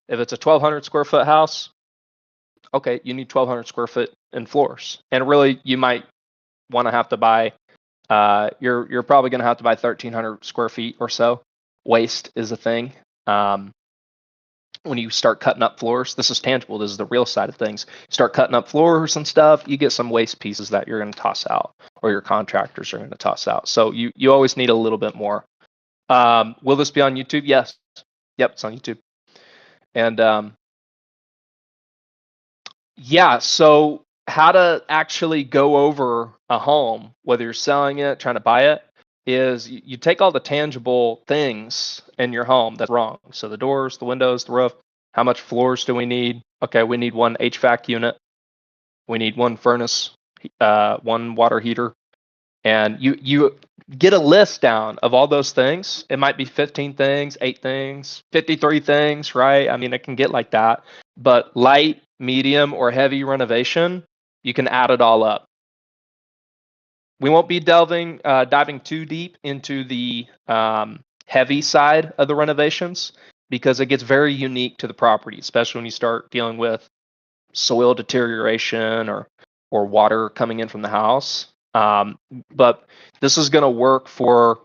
If it's a 1,200 square foot house, okay, you need 1,200 square foot in floors. And really, you might want to have to buy, you're probably going to have to buy 1,300 square feet or so. Waste is a thing. When you start cutting up floors, this is tangible. This is the real side of things. You start cutting up floors and stuff, you get some waste pieces that you're going to toss out, or your contractors are going to toss out. So you always need a little bit more. Will this be on YouTube? Yes. Yep, it's on YouTube. And yeah, so how to actually go over a home, whether you're selling it, trying to buy it, is you take all the tangible things in your home that's wrong. So the doors, the windows, the roof. How much floors do we need? Okay, we need one HVAC unit. We need one furnace, one water heater. And you get a list down of all those things. It might be 15 things, 8 things, 53 things, right? I mean, it can get like that. But light, medium, or heavy renovation, you can add it all up. We won't be diving too deep into the heavy side of the renovations, because it gets very unique to the property, especially when you start dealing with soil deterioration or water coming in from the house. But this is going to work for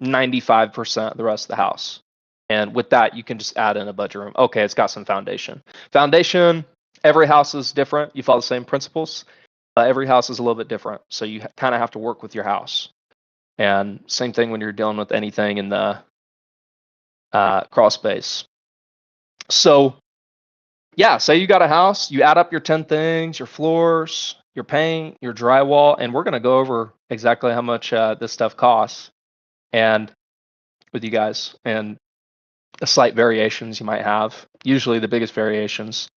95% of the rest of the house. And with that, you can just add in a budget room. Okay, it's got some foundation. Foundation, every house is different. You follow the same principles. Every house is a little bit different. So you kind of have to work with your house. And same thing when you're dealing with anything in the crawl space. So yeah, say you got a house, you add up your 10 things, your floors, your paint, your drywall, and we're going to go over exactly how much this stuff costs and with you guys, and the slight variations you might have. Usually the biggest variations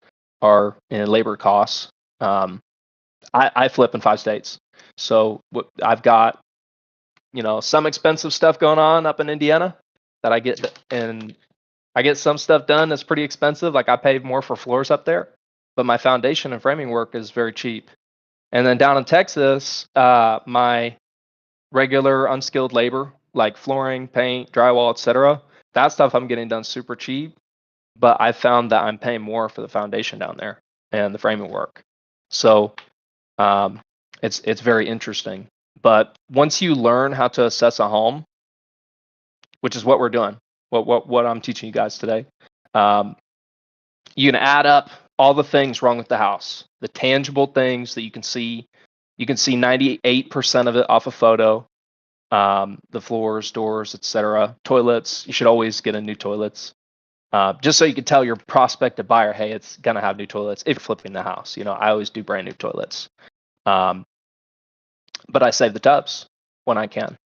are in labor costs. I flip in 5 states. So I've got, some expensive stuff going on up in Indiana that I get, and I get some stuff done that's pretty expensive. Like I pay more for floors up there, but my foundation and framing work is very cheap. And then down in Texas, my regular unskilled labor, like flooring, paint, drywall, etc., that stuff I'm getting done super cheap. But I found that I'm paying more for the foundation down there and the framing work. So it's very interesting. But once you learn how to assess a home, which is what we're doing, what I'm teaching you guys today, you can add up all the things wrong with the house, the tangible things that you can see. You can see 98% of it off a photo. The floors, doors, etc. Toilets, you should always get a new toilets. Just so you can tell your prospective buyer, hey, it's gonna have new toilets if you're flipping the house. I always do brand new toilets. But I save the tubs when I can.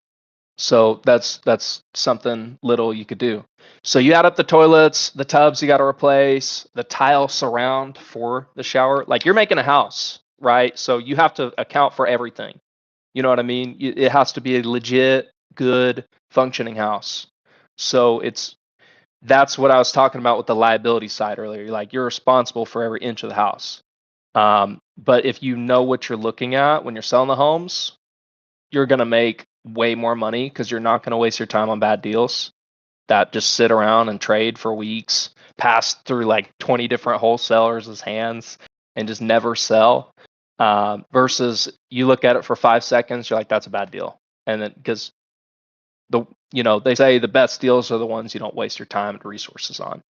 So that's something little you could do. So you add up the toilets, the tubs you got to replace, the tile surround for the shower. Like you're making a house, right? So you have to account for everything. You know what I mean? It has to be a legit, good, functioning house. So that's what I was talking about with the liability side earlier. Like you're responsible for every inch of the house. But if you know what you're looking at when you're selling the homes, you're going to make way more money because you're not going to waste your time on bad deals that just sit around and trade for weeks, pass through like 20 different wholesalers' hands and just never sell. Versus you look at it for 5 seconds, you're like, that's a bad deal. And then because they say the best deals are the ones you don't waste your time and resources on.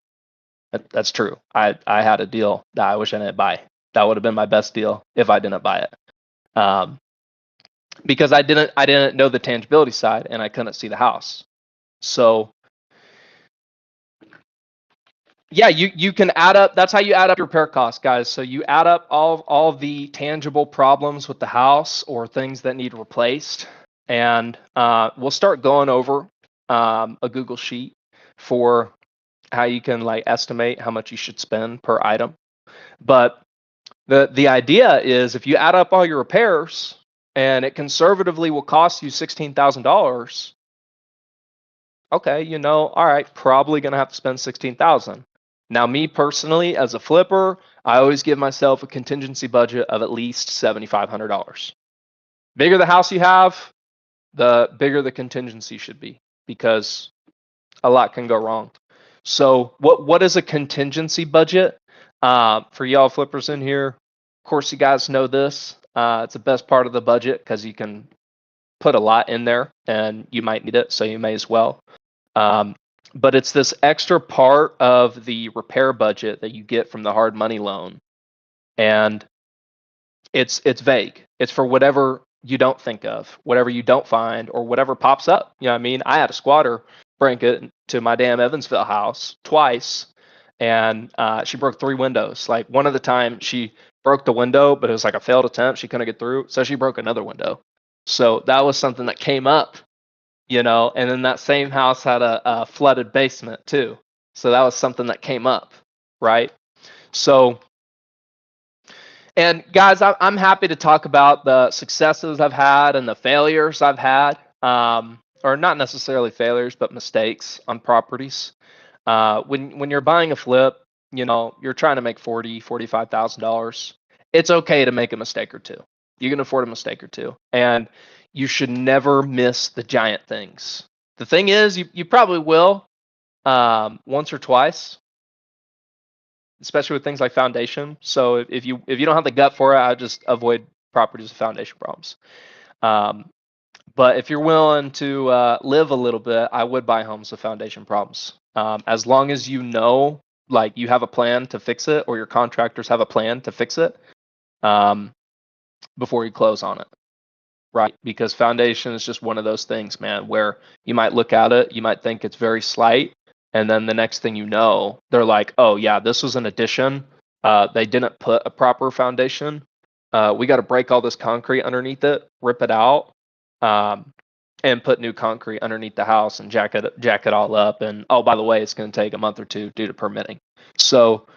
That's true. I had a deal that I wish I didn't buy. That would have been my best deal if I didn't buy it. Because I didn't know the tangibility side and I couldn't see the house. So yeah, you can add up. That's how you add up your repair costs, guys. So you add up all the tangible problems with the house or things that need replaced, and we'll start going over a Google sheet for how you can like estimate how much you should spend per item. But the idea is if you add up all your repairs and it conservatively will cost you $16,000. Okay, all right, probably gonna have to spend $16,000. Now, me personally, as a flipper, I always give myself a contingency budget of at least $7,500. Bigger the house you have, the bigger the contingency should be, because a lot can go wrong. So what is a contingency budget? For y'all flippers in here, of course you guys know this. It's the best part of the budget because you can put a lot in there and you might need it, so you may as well. But it's this extra part of the repair budget that you get from the hard money loan, and it's vague. It's for whatever you don't think of, whatever you don't find, or whatever pops up. You know what I mean? I had a squatter break it to my damn Evansville house twice, and she broke 3 windows. Like one of the time she broke the window, but it was like a failed attempt. She couldn't get through, so she broke another window. So that was something that came up, you know. And then that same house had a flooded basement too. So that was something that came up, right? So, and guys, I'm happy to talk about the successes I've had and the failures I've had, or not necessarily failures, but mistakes on properties. When you're buying a flip, you know, you're trying to make $45,000. It's okay to make a mistake or two. You can afford a mistake or two, and you should never miss the giant things. The thing is, you probably will once or twice, especially with things like foundation. So if you don't have the gut for it, I just avoid properties with foundation problems. But if you're willing to live a little bit, I would buy homes with foundation problems. As long as you know, like you have a plan to fix it, or your contractors have a plan to fix it before you close on it, right? Because foundation is just one of those things, man, where you might look at it, you might think it's very slight, and then the next thing you know, they're like, oh yeah, this was an addition. They didn't put a proper foundation. We got to break all this concrete underneath it, rip it out, and put new concrete underneath the house and jack it all up. And oh, by the way, it's going to take a month or two due to permitting. So,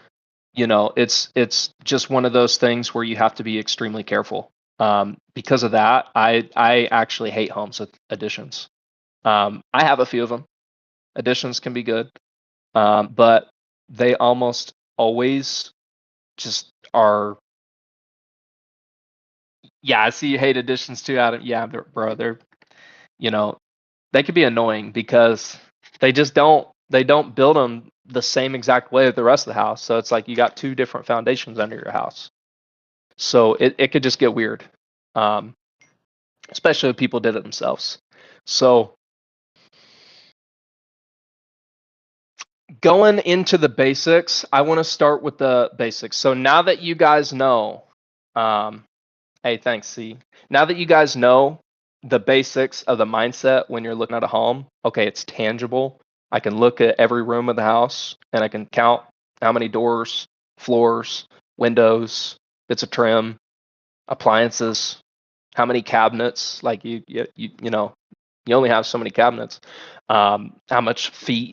you know, it's just one of those things where you have to be extremely careful. Because of that, I actually hate homes with additions. I have a few of them. Additions can be good, but they almost always just are. Yeah, I see you hate additions too, Adam. Yeah, bro, they're, you know, they could be annoying because they don't build them the same exact way as the rest of the house. So it's like you got 2 different foundations under your house. So it could just get weird, especially if people did it themselves. So going into the basics, I want to start with the basics. So now that you guys know, hey, thanks, C. Now that you guys know the basics of the mindset when you're looking at a home, okay, it's tangible. I can look at every room of the house and I can count how many doors, floors, windows, bits of trim, appliances, how many cabinets. Like you know, you only have so many cabinets. How much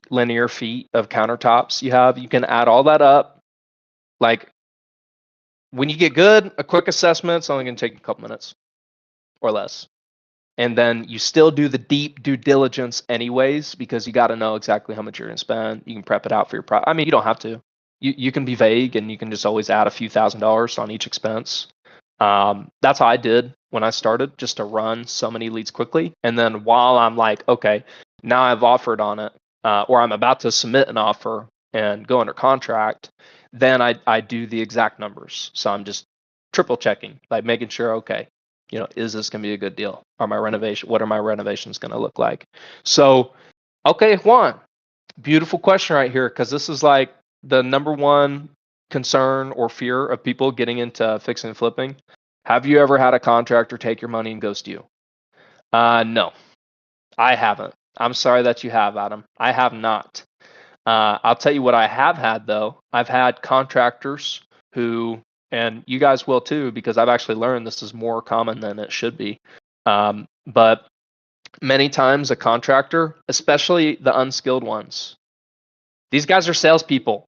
linear feet of countertops you have. You can add all that up. Like when you get good, a quick assessment's only going to take a couple minutes or less. And then you still do the deep due diligence anyways, because you got to know exactly how much you're going to spend. You can prep it out for your I mean, you don't have to. You can be vague and you can just always add a few $1,000s on each expense. That's how I did when I started, just to run so many leads quickly. And then while I'm like, okay, now I've offered on it, or I'm about to submit an offer and go under contract, then I do the exact numbers. So I'm just triple checking, like making sure, okay, you know, is this going to be a good deal? What are my renovations going to look like? So, okay, Juan, beautiful question right here, because this is like the number one concern or fear of people getting into fixing and flipping. Have you ever had a contractor take your money and ghost you? No, I haven't. I'm sorry that you have, Adam. I have not. I'll tell you what I have had, though. I've had contractors who, and you guys will too, because I've actually learned this is more common than it should be. But many times a contractor, especially the unskilled ones, these guys are salespeople.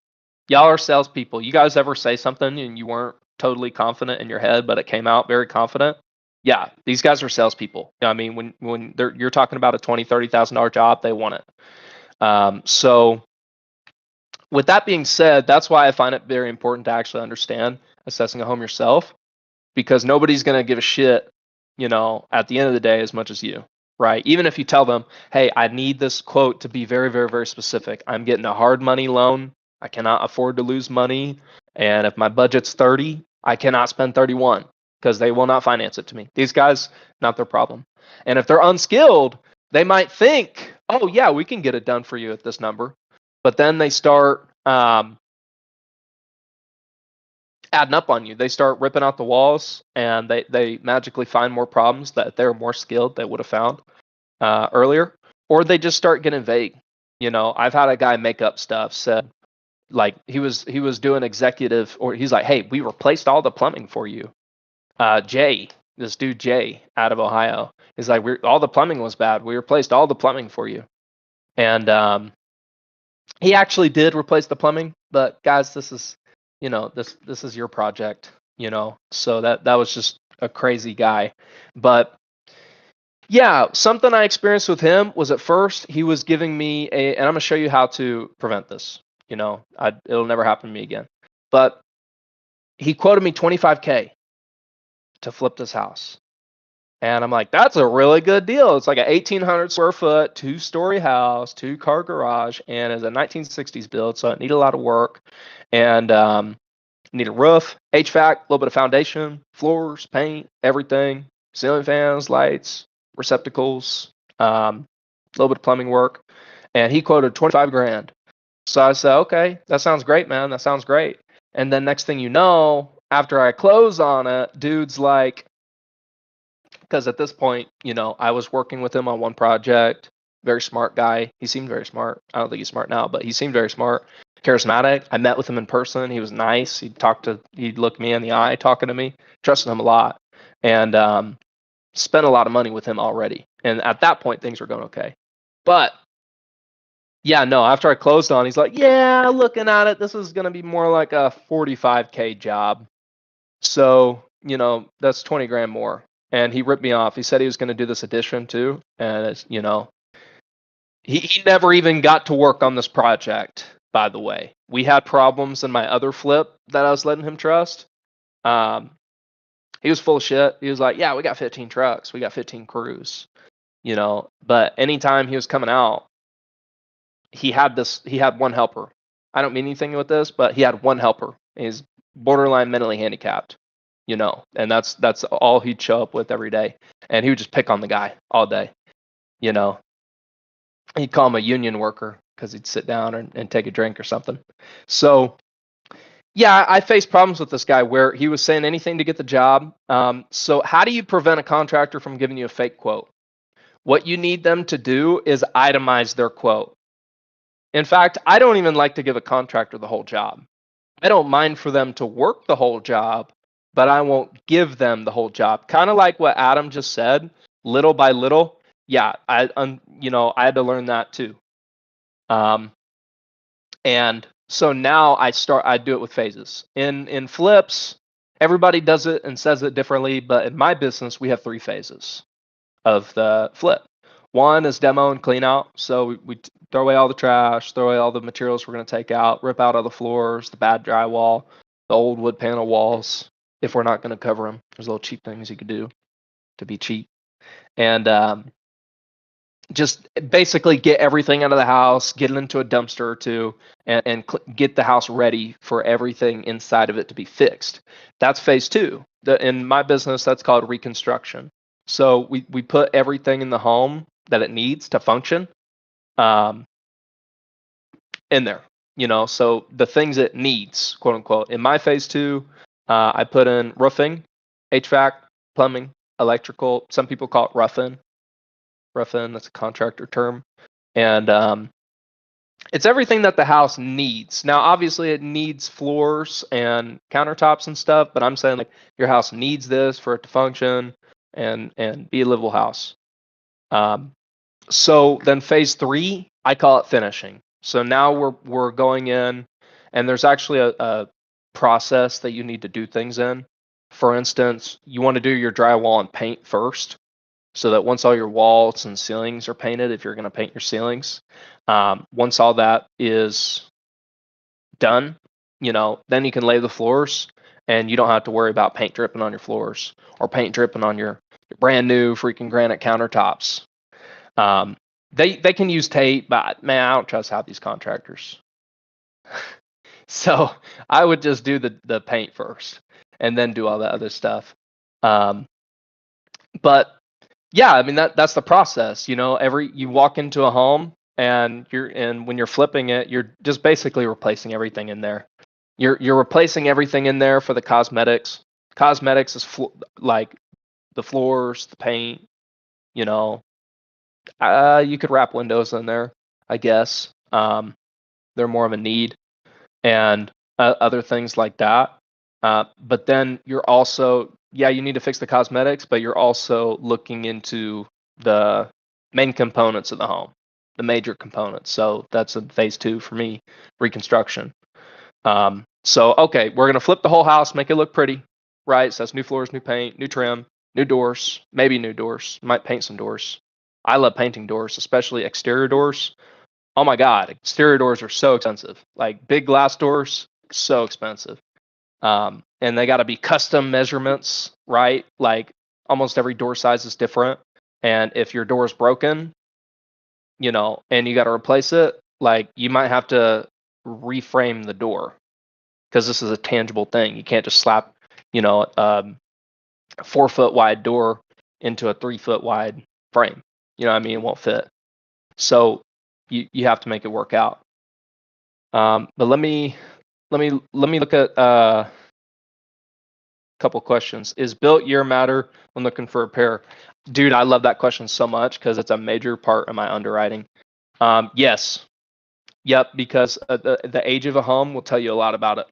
Y'all are salespeople. You guys ever say something and you weren't totally confident in your head, but it came out very confident? Yeah, these guys are salespeople. You know, I mean, when you're talking about a $20,000-$30,000 job, they want it. So with that being said, that's why I find it very important to actually understand assessing a home yourself, because nobody's going to give a shit, you know, at the end of the day as much as you. right? Even if you tell them, hey, I need this quote to be very, very, very specific. I'm getting a hard money loan. I cannot afford to lose money. And if my budget's 30, I cannot spend 31 because they will not finance it to me. These guys, not their problem. And if they're unskilled, they might think, oh, yeah, we can get it done for you at this number. But then they start adding up on you. They start ripping out the walls, and they magically find more problems that they're more skilled they would have found earlier, or they just start getting vague. I've had a guy make up stuff. Said like he was doing executive, or he's like, hey, we replaced all the plumbing for you. Jay, this dude Jay out of Ohio, is like, all the plumbing was bad. We replaced all the plumbing for you, and he actually did replace the plumbing. But guys, this is this is your project, so that was just a crazy guy. But yeah, something I experienced with him was, at first he was giving me and I'm gonna show you how to prevent this. It'll never happen to me again. But he quoted me 25K to flip this house. And I'm like, that's a really good deal. It's like an 1,800 square foot, 2-story house, 2-car garage, and it's a 1960s build, so it needed a lot of work. And need a roof, HVAC, a little bit of foundation, floors, paint, everything, ceiling fans, lights, receptacles, a little bit of plumbing work. And he quoted 25 grand. So I said, okay, that sounds great, man. That sounds great. And then next thing you know, after I close on it, dude's like, because at this point, I was working with him on one project. Very smart guy. He seemed very smart. I don't think he's smart now, but he seemed very smart, charismatic. I met with him in person. He was nice. He'd look me in the eye talking to me. Trusted him a lot, and spent a lot of money with him already. And at that point, things were going okay. But yeah, no, after I closed on, he's like, yeah, looking at it, this is going to be more like a 45K job. So, that's 20 grand more. And he ripped me off. He said he was going to do this addition too. And it's, he never even got to work on this project, by the way. We had problems in my other flip that I was letting him trust. He was full of shit. He was like, yeah, we got 15 trucks. We got 15 crews, but anytime he was coming out, he had one helper. I don't mean anything with this, but he had one helper. He's borderline mentally handicapped, and that's all he'd show up with every day. And he would just pick on the guy all day, He'd call him a union worker because he'd sit down and take a drink or something. So yeah, I faced problems with this guy where he was saying anything to get the job. So how do you prevent a contractor from giving you a fake quote? What you need them to do is itemize their quote. In fact, I don't even like to give a contractor the whole job. I don't mind for them to work the whole job, but I won't give them the whole job. Kind of like what Adam just said, little by little. Yeah, I had to learn that too. And so now I do it with phases. In flips, everybody does it and says it differently, but in my business, we have 3 phases of the flip. One is demo and clean out. So we throw away all the trash, throw away all the materials we're going to take out, rip out all the floors, the bad drywall, the old wood panel walls, if we're not going to cover them. There's little cheap things you could do to be cheap. And just basically get everything out of the house, get it into a dumpster or two, and get the house ready for everything inside of it to be fixed. That's phase 2. In my business, that's called reconstruction. So we put everything in the home that it needs to function in there, so the things it needs, quote unquote. In my phase 2, I put in roofing, HVAC, plumbing, electrical. Some people call it rough-in. Rough-in, that's a contractor term. And it's everything that the house needs. Now, obviously, it needs floors and countertops and stuff, but I'm saying, like, your house needs this for it to function and be a livable house. So then phase 3, I call it finishing. So now we're going in, and there's actually a process that you need to do things in. For instance, you want to do your drywall and paint first, so that once all your walls and ceilings are painted, if you're going to paint your ceilings, once all that is done, then you can lay the floors, and you don't have to worry about paint dripping on your floors or paint dripping on your brand new freaking granite countertops. They can use tape, but man, I don't trust half these contractors. So I would just do the paint first and then do all the other stuff. But yeah, I mean that's the process. You know, you walk into a home and when you're flipping it, you're just basically replacing everything in there. You're replacing everything in there for the cosmetics. Cosmetics is like the floors, the paint. You know, you could wrap windows in there, I guess. They're more of a need, and other things like that. But then you're also, yeah, you need to fix the cosmetics, but you're also looking into the main components of the home, the major components. So that's in phase 2 for me, reconstruction. So, okay, we're going to flip the whole house, make it look pretty, right? So that's new floors, new paint, new trim, new doors, maybe new doors. Might paint some doors. I love painting doors, especially exterior doors. Oh my God, exterior doors are so expensive. Like big glass doors, so expensive. And they got to be custom measurements, right? Like almost every door size is different. And if your door is broken, and you got to replace it, like you might have to reframe the door because this is a tangible thing. You can't just slap, a 4-foot wide door into a 3-foot wide frame. You know what I mean? It won't fit. So you have to make it work out. But let me look at a couple questions. Is built year matter when looking for a repair? Dude, I love that question so much because it's a major part of my underwriting. Yes. Yep, because the age of a home will tell you a lot about it.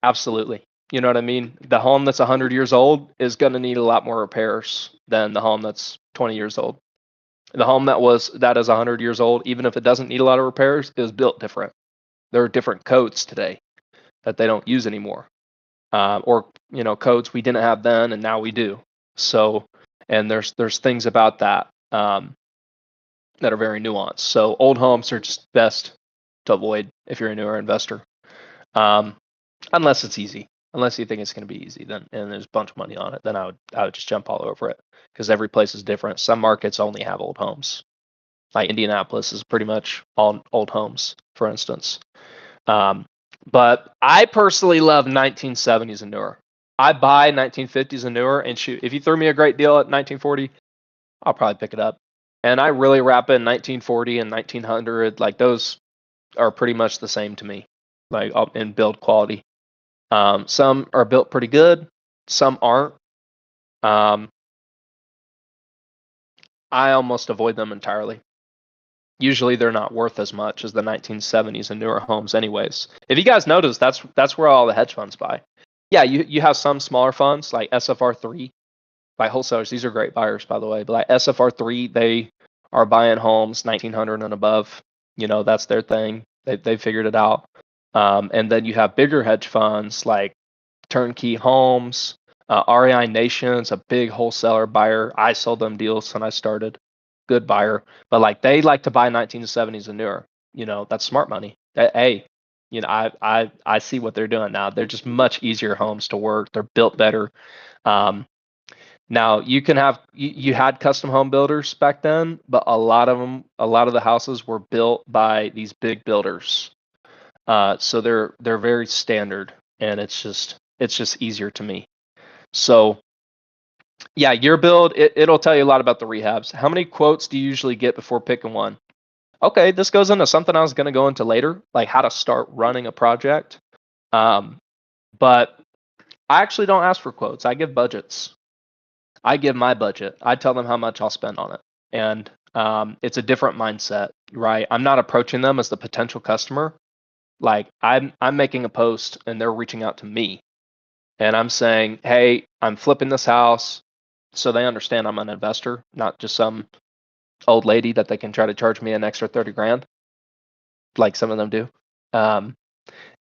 Absolutely. You know what I mean? The home that's 100 years old is going to need a lot more repairs than the home that's 20 years old. The home that is 100 years old, even if it doesn't need a lot of repairs, is built different. There are different codes today that they don't use anymore, or codes we didn't have then and now we do. So, and there's things about that that are very nuanced. So old homes are just best to avoid if you're a newer investor, unless it's easy. Unless you think it's going to be easy, then and there's a bunch of money on it, then I would just jump all over it because every place is different. Some markets only have old homes. Like Indianapolis is pretty much all old homes, for instance. But I personally love 1970s and newer. I buy 1950s and newer, and shoot, if you threw me a great deal at 1940, I'll probably pick it up. And I really wrap in 1940 and 1900. Like those are pretty much the same to me, like in build quality. Some are built pretty good, some aren't. I almost avoid them entirely. Usually they're not worth as much as the 1970s and newer homes anyways. If you guys notice, that's where all the hedge funds buy. Yeah, you have some smaller funds like SFR3 by wholesalers. These are great buyers, by the way. But like SFR3, they are buying homes 1900 and above. That's their thing. They figured it out. And then you have bigger hedge funds like Turnkey Homes, REI Nation's a big wholesaler buyer. I sold them deals when I started. Good buyer, but like they like to buy 1970s and newer. That's smart money. Hey, I see what they're doing now. They're just much easier homes to work. They're built better. Now you can have you had custom home builders back then, but a lot of the houses were built by these big builders. So they're very standard, and it's just easier to me. So yeah, your build, it'll tell you a lot about the rehabs. How many quotes do you usually get before picking one? Okay, this goes into something I was going to go into later, like how to start running a project. But I actually don't ask for quotes. I give budgets. I give my budget. I tell them how much I'll spend on it. And it's a different mindset, right? I'm not approaching them as the potential customer. Like I'm making a post and they're reaching out to me. And I'm saying, hey, I'm flipping this house. So they understand I'm an investor, not just some old lady that they can try to charge me an extra 30 grand, like some of them do.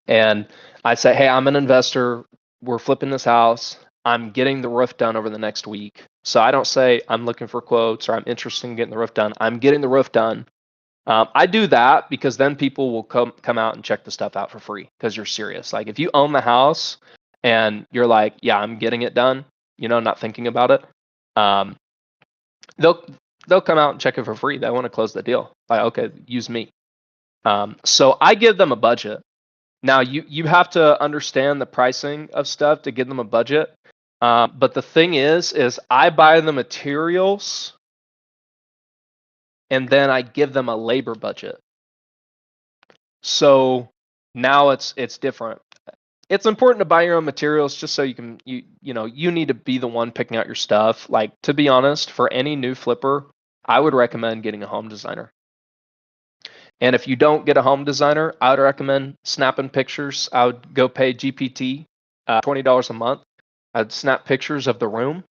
And I say, hey, I'm an investor. We're flipping this house. I'm getting the roof done over the next week. So I don't say I'm looking for quotes or I'm interested in getting the roof done. I'm getting the roof done. I do that because then people will come out and check the stuff out for free because you're serious. Like if you own the house and you're like, yeah, I'm getting it done, not thinking about it. they'll come out and check it for free. They want to close the deal. Like, okay, use me. So I give them a budget. Now you have to understand the pricing of stuff to give them a budget. But the thing is I buy the materials and then I give them a labor budget. So now it's different. It's important to buy your own materials just so you need to be the one picking out your stuff. Like, to be honest, for any new flipper, I would recommend getting a home designer. And if you don't get a home designer, I would recommend snapping pictures. I would go pay GPT $20 a month. I'd snap pictures of the room,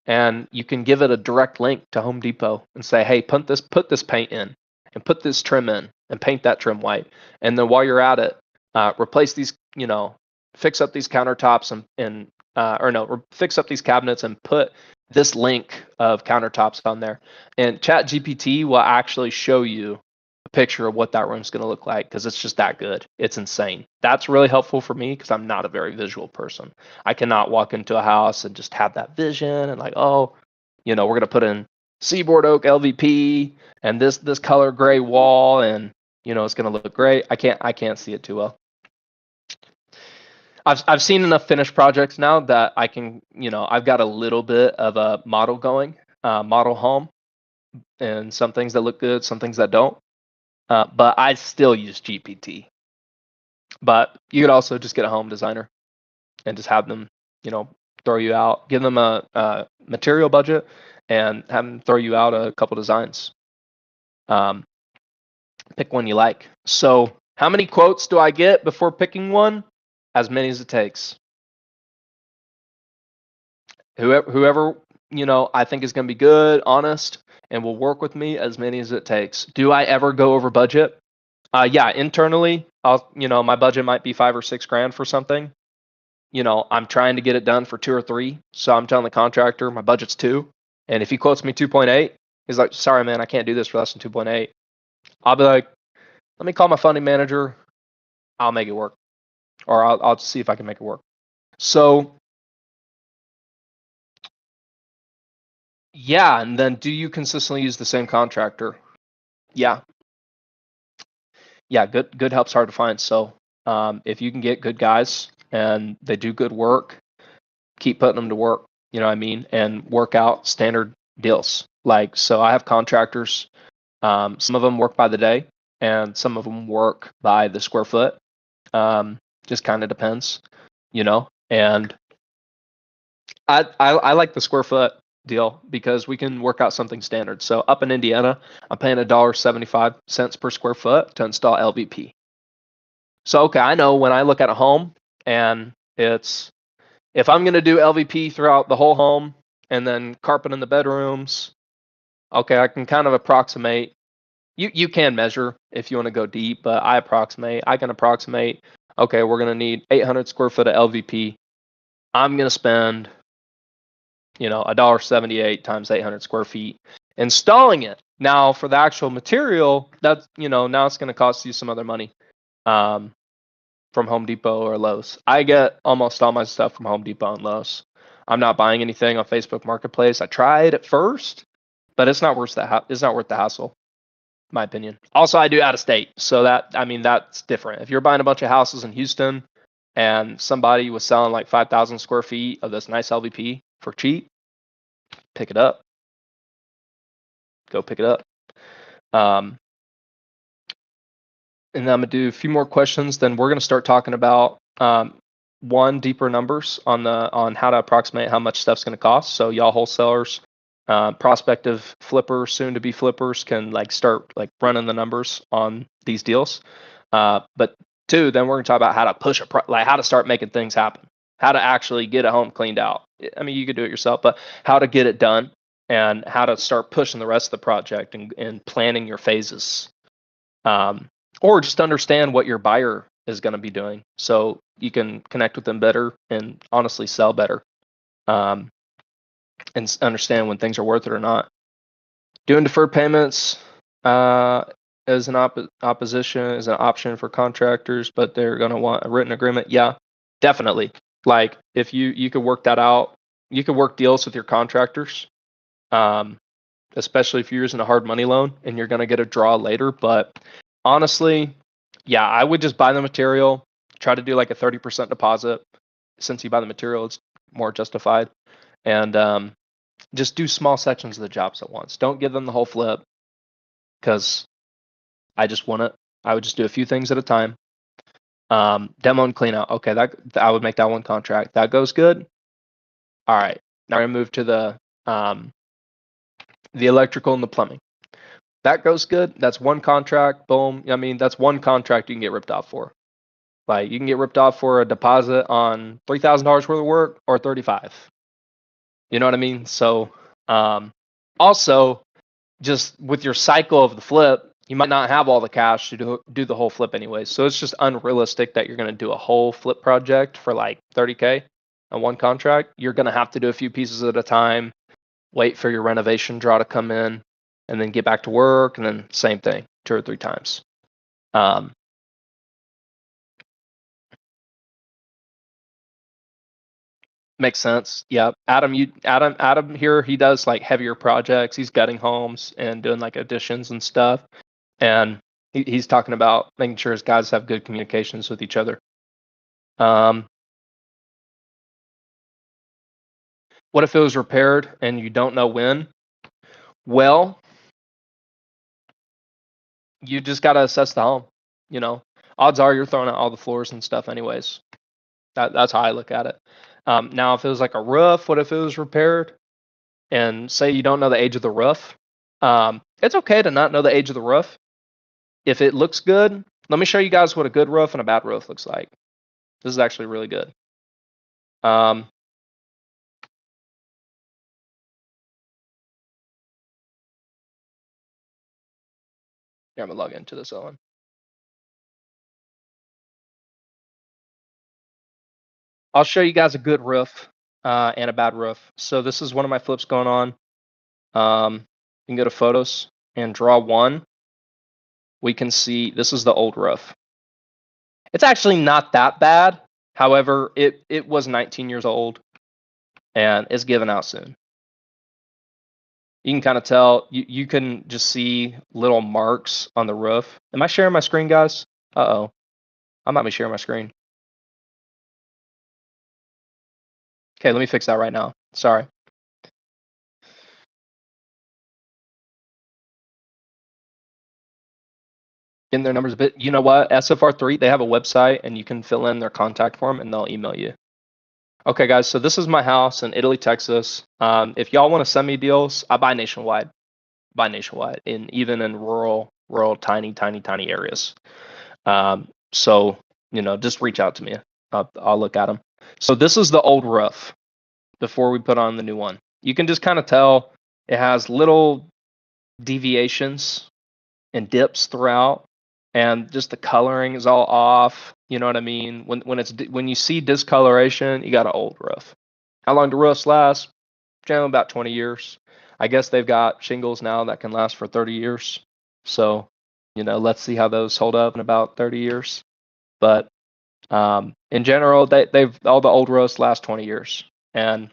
and you can give it a direct link to Home Depot and say, hey, put this paint in and put this trim in and paint that trim white. And then while you're at it, replace these, fix up these countertops fix up these cabinets and put this link of countertops on there. And Chat GPT will actually show you a picture of what that room's going to look like, because it's just that good. It's insane. That's really helpful for me because I'm not a very visual person. I cannot walk into a house and just have that vision and like, oh, we're going to put in seaboard oak LVP and this color gray wall, and it's going to look great. I can't see it too well. I've seen enough finished projects now that I can, I've got a little bit of a model going, model home, and some things that look good, some things that don't. But I still use GPT. But you could also just get a home designer and just have them, throw you out, give them a material budget and have them throw you out a couple designs. Pick one you like. So how many quotes do I get before picking one? As many as it takes. Whoever I think is going to be good, honest, and will work with me, as many as it takes. Do I ever go over budget? Yeah, internally, my budget might be $5 or $6 grand for something. I'm trying to get it done for 2 or 3. So I'm telling the contractor my budget's 2. And if he quotes me 2.8, he's like, sorry, man, I can't do this for less than 2.8. I'll be like, let me call my funding manager. I'll make it work. Or I'll see if I can make it work. So yeah, and then do you consistently use the same contractor? Yeah. Yeah, good help's hard to find. So if you can get good guys and they do good work, keep putting them to work, you know what I mean? And work out standard deals. Like, so I have contractors, some of them work by the day and some of them work by the square foot. Just kind of depends, and I like the square foot deal because we can work out something standard. So up in Indiana, I'm paying $1.75 per square foot to install LVP. So, okay, I know when I look at a home and if I'm going to do LVP throughout the whole home and then carpet in the bedrooms, okay, I can kind of approximate. You can measure if you want to go deep, but I can approximate, okay, we're going to need 800 square foot of LVP. I'm going to spend, $1.78 times 800 square feet installing it. Now for the actual material, that's, now it's going to cost you some other money from Home Depot or Lowe's. I get almost all my stuff from Home Depot and Lowe's. I'm not buying anything on Facebook Marketplace. I tried at first, but it's not worth the hassle. My opinion. Also, I do out of state, so that's different. If you're buying a bunch of houses in Houston and somebody was selling like 5,000 square feet of this nice LVP for cheap, pick it up. Go pick it up. And then I'm gonna do a few more questions. Then we're gonna start talking about deeper numbers on how to approximate how much stuff's gonna cost. So y'all wholesalers, prospective flippers, soon to be flippers, can start running the numbers on these deals. But 2, then we're gonna talk about how to push how to start making things happen, how to actually get a home cleaned out. I mean, you could do it yourself, but how to get it done and how to start pushing the rest of the project and planning your phases, or just understand what your buyer is going to be doing so you can connect with them better and honestly sell better. And understand when things are worth it or not. Doing deferred payments as an opposition is an option for contractors, but they're going to want a written agreement. Yeah, definitely. Like if you could work that out, you could work deals with your contractors especially if you're using a hard money loan and you're going to get a draw later. But honestly, yeah, I would just buy the material, try to do like a 30% deposit. Since you buy the material, it's more justified. And just do small sections of the jobs at once. Don't give them the whole flip because I just want it. I would just do a few things at a time. Demo and clean out. Okay, that I would make that one contract. That goes good. All right, now we're gonna move to the electrical and the plumbing. That goes good. That's one contract. Boom. I mean, that's one contract you can get ripped off for. Like you can get ripped off for a deposit on $3,000 worth of work or 35. You know what I mean? So also just with your cycle of the flip, you might not have all the cash to do the whole flip anyway. So it's just unrealistic that you're going to do a whole flip project for like 30K on one contract. You're going to have to do a few pieces at a time, wait for your renovation draw to come in, and then get back to work, and then same thing 2 or 3 times. Makes sense. Yeah. Adam here, he does like heavier projects. He's gutting homes and doing like additions and stuff. And he's talking about making sure his guys have good communications with each other. What if it was repaired and you don't know when? Well, you just got to assess the home. You know, odds are you're throwing out all the floors and stuff anyways. That's how I look at it. Now, if it was like a roof, what if it was repaired? And say you don't know the age of the roof. It's okay to not know the age of the roof. If it looks good, let me show you guys what a good roof and a bad roof looks like. This is actually really good. Here, I'm gonna log into this one. I'll show you guys a good roof and a bad roof. So this is one of my flips going on. You can go to photos and draw one. We can see this is the old roof. It's actually not that bad. However, it was 19 years old and it's giving out soon. You can kind of tell, you can just see little marks on the roof. Am I sharing my screen, guys? Uh-oh. I might be sharing my screen. Okay, let me fix that right now. Sorry. In their numbers a bit. You know what? SFR3, they have a website and you can fill in their contact form and they'll email you. Okay, guys, so this is my house in Italy, Texas. If y'all want to send me deals, I buy nationwide. Even in rural, tiny areas. So, just reach out to me. I'll look at them. So this is the old roof before we put on the new one. You can just kind of tell it has little deviations and dips throughout, and just the coloring is all off. You know what I mean? When you see discoloration, you got an old roof. How long do roofs last? Generally about 20 years. I guess they've got shingles now that can last for 30 years. So, let's see how those hold up in about 30 years. But in general, they've all the old roofs last 20 years. And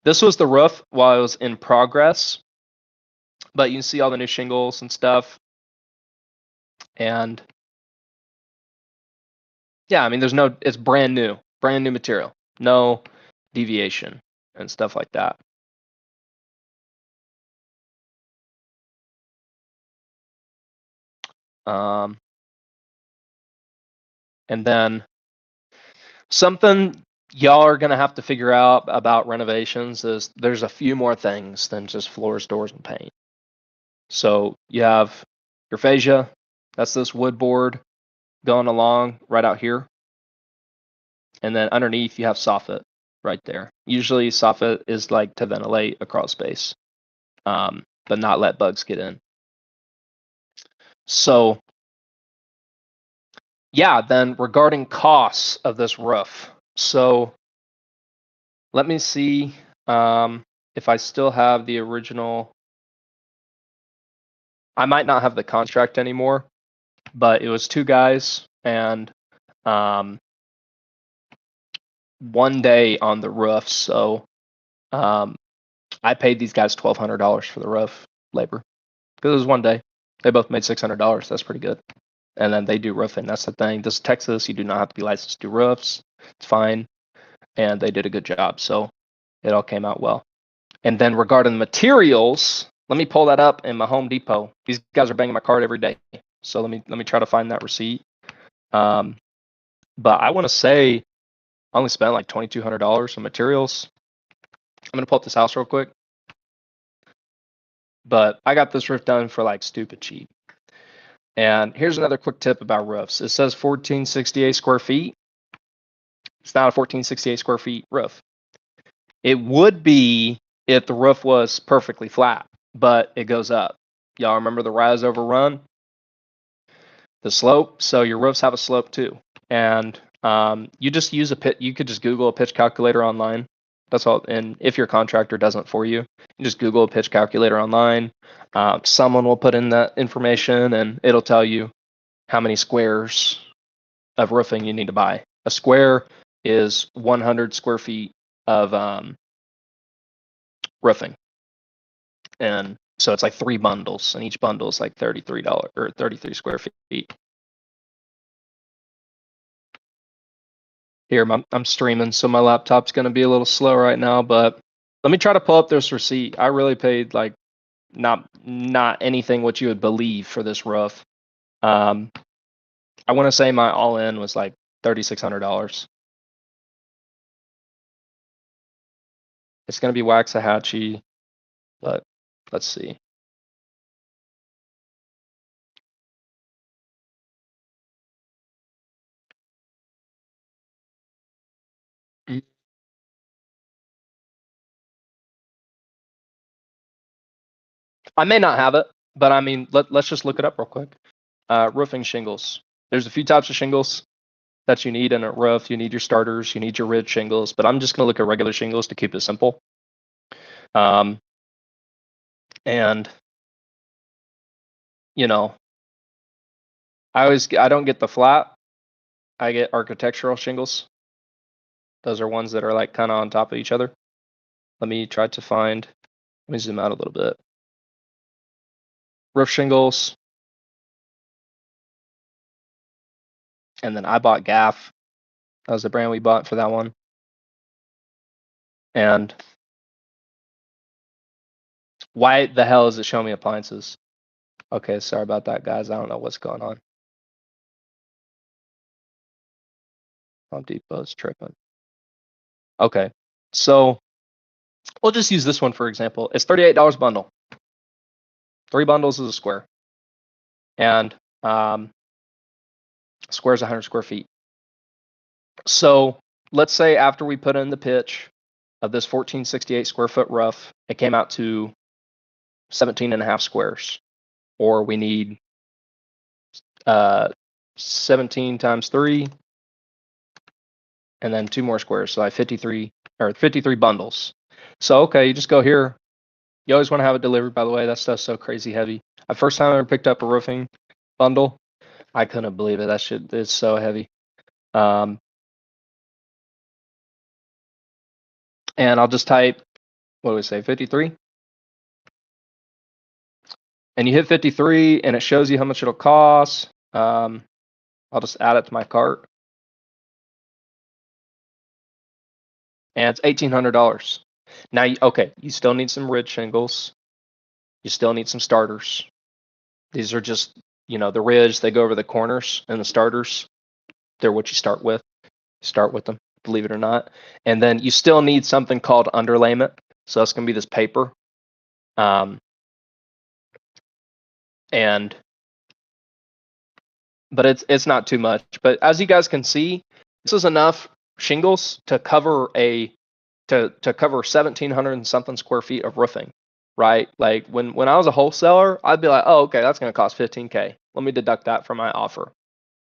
this was the roof while it was in progress. But you can see all the new shingles and stuff. And yeah, I mean, it's brand new material, no deviation and stuff like that. And then something y'all are gonna have to figure out about renovations is there's a few more things than just floors, doors, and paint. So you have your fascia, that's this wood board going along right out here. And then underneath you have soffit right there. Usually soffit is like to ventilate a crawl space, but not let bugs get in. So yeah, then regarding costs of this roof. So let me see if I still have the original. I might not have the contract anymore, but it was 2 guys and 1 day on the roof. So I paid these guys $1,200 for the roof. labor because it was one day. They both made $600. That's pretty good. And then they do roofing. That's the thing. This is Texas. You do not have to be licensed to do roofs. It's fine. And they did a good job. So it all came out well. And then regarding materials, let me pull that up in my Home Depot. These guys are banging my cart every day. So let me try to find that receipt. But I want to say I only spent like $2,200 on materials. I'm gonna pull up this house real quick. But I got this roof done for like stupid cheap. And here's another quick tip about roofs. It says 1468 square feet. It's not a 1468 square feet roof. It would be if the roof was perfectly flat, but it goes up. Y'all remember the rise over run? The slope. So your roofs have a slope too. And you just use a pit. You could just Google a pitch calculator online. That's all. And if your contractor doesn't for you, you just Google a pitch calculator online. Someone will put in that information and it'll tell you how many squares of roofing you need to buy. A square is 100 square feet of roofing. And so it's like 3 bundles, and each bundle is like $33 or 33 square feet. Here, I'm streaming, so my laptop's going to be a little slow right now, but let me try to pull up this receipt. I really paid like not anything what you would believe for this roof. I want to say my all-in was like $3,600. It's going to be Waxahachie, but let's see. I may not have it, but I mean, let's just look it up real quick. Roofing shingles. There's a few types of shingles that you need in a roof. You need your starters, you need your ridge shingles, but I'm just going to look at regular shingles to keep it simple. And you know, I don't get the flat. I get architectural shingles. Those are ones that are like kind of on top of each other. Let me try to find. Let me zoom out a little bit. Roof shingles. And then I bought Gaff. That was the brand we bought for that one. And why the hell is it showing me appliances? Okay, sorry about that, guys. I don't know what's going on. Home Depot's tripping. Okay, so we'll just use this one for example. It's $38 bundle. 3 bundles is a square. And square is 100 square feet. So let's say after we put in the pitch of this 1468 square foot roof, it came out to 17 and a half squares, or we need 17 times 3 and then 2 more squares, so I have 53 bundles. So okay, you just go here. You always want to have it delivered, by the way. That stuff's so crazy heavy. The first time I ever picked up a roofing bundle, I couldn't believe it. That shit is so heavy. And I'll just type, what do we say, 53? And you hit 53 and it shows you how much it'll cost. I'll just add it to my cart. And it's $1,800. Now, okay, you still need some ridge shingles. You still need some starters. These are just, the ridge, they go over the corners, and the starters, they're what you start with. Start with them, believe it or not. And then you still need something called underlayment. So that's going to be this paper. But it's not too much. But as you guys can see, this is enough shingles to cover to cover 1,700 and something square feet of roofing, right? Like when I was a wholesaler, I'd be like, oh, okay, that's going to cost $15K. Let me deduct that from my offer.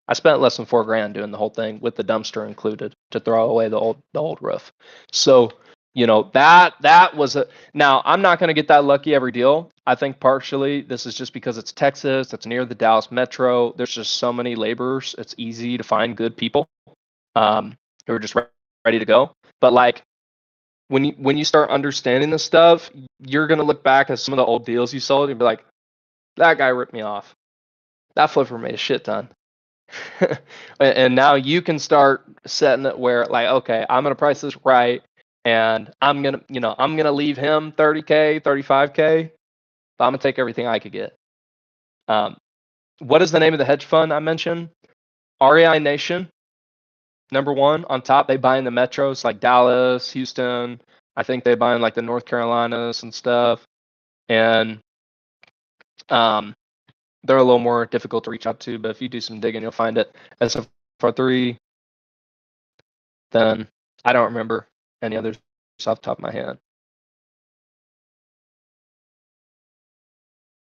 I spent less than $4,000 doing the whole thing with the dumpster included to throw away the old roof. So that was now I'm not going to get that lucky every deal. I think partially this is just because it's Texas, it's near the Dallas metro. There's just so many laborers. It's easy to find good people who are just ready to go. But like when you start understanding this stuff, you're gonna look back at some of the old deals you sold and be like, that guy ripped me off. That flipper made a shit ton. And now you can start setting it where like, okay, I'm gonna price this right, and I'm gonna leave him 30K, 35K, but I'm gonna take everything I could get. What is the name of the hedge fund I mentioned? REI Nation, number one on top. They buy in the metros like Dallas, Houston. I think they buy in like the North Carolinas and stuff. And they're a little more difficult to reach out to, but if you do some digging, you'll find it. SFR3, then I don't remember any others off the top of my head.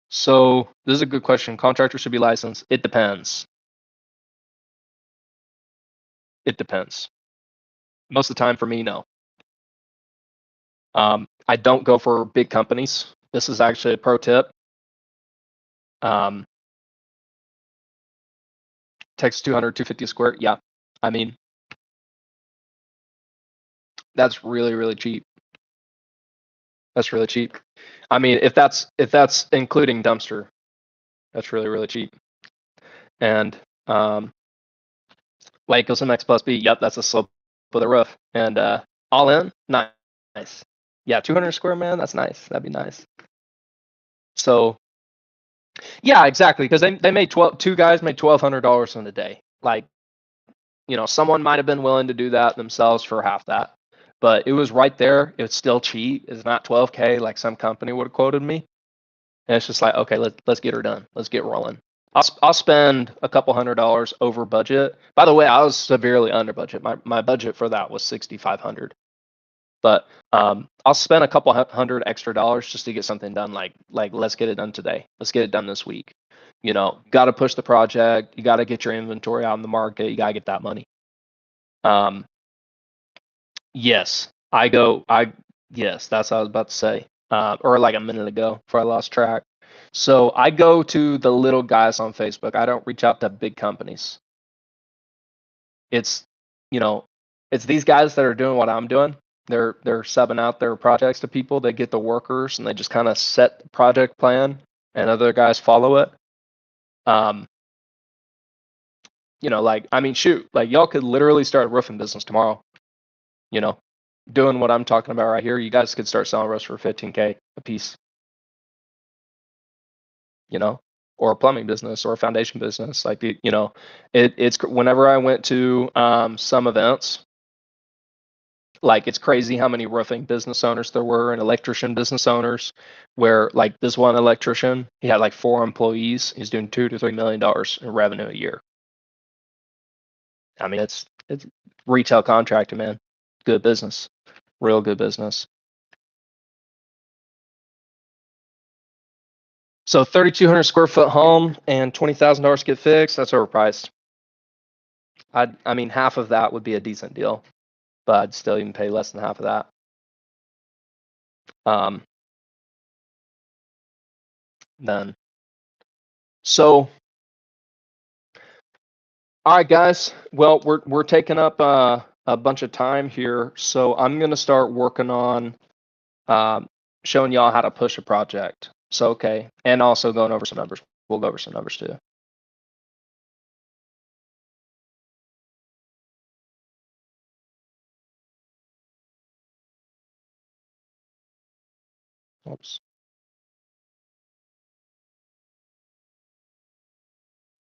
So this is a good question. Contractors should be licensed. It depends. It depends. Most of the time for me, no. I don't go for big companies. This is actually a pro tip. Takes 200, 250 square. Yeah. I mean, that's really, really cheap. That's really cheap. I mean, if that's including dumpster, that's really, really cheap. And like goes some X plus B. Yep, that's a slope of the roof. And all in, nice. Yeah, 200 square, man. That's nice. That'd be nice. So yeah, exactly. Because they made two guys made $1,200 in a day. Like, someone might have been willing to do that themselves for half that, but it was right there. It's still cheap. It's not 12K like some company would have quoted me. And it's just like, okay, let's get her done. Let's get rolling. I'll spend a couple $100 over budget. By the way, I was severely under budget. My budget for that was 6,500. But I'll spend a couple hundred extra dollars just to get something done. Like let's get it done today. Let's get it done this week. Got to push the project. You got to get your inventory out in the market. You got to get that money. Yes, yes, that's what I was about to say. Or like a minute ago before I lost track. So I go to the little guys on Facebook. I don't reach out to big companies. It's, it's these guys that are doing what I'm doing. They're subbing out their projects to people. They get the workers and they just kind of set the project plan, and other guys follow it. Like, I mean, shoot, like y'all could literally start a roofing business tomorrow. Doing what I'm talking about right here, you guys could start selling roofs for 15K a piece. Or a plumbing business or a foundation business. Like, it's whenever I went to some events, like it's crazy how many roofing business owners there were and electrician business owners, where like this one electrician, he had like 4 employees. He's doing $2 to $3 million in revenue a year. I mean, it's retail contracting, man. Good business, real good business. So 3,200 square foot home and $20,000 to get fixed. That's overpriced. I mean, half of that would be a decent deal, but I'd still even pay less than half of that. Then, so, all right, guys. Well, we're taking up a bunch of time here, so I'm gonna start working on showing y'all how to push a project. So, okay, and also going over some numbers. We'll go over some numbers too. Oops.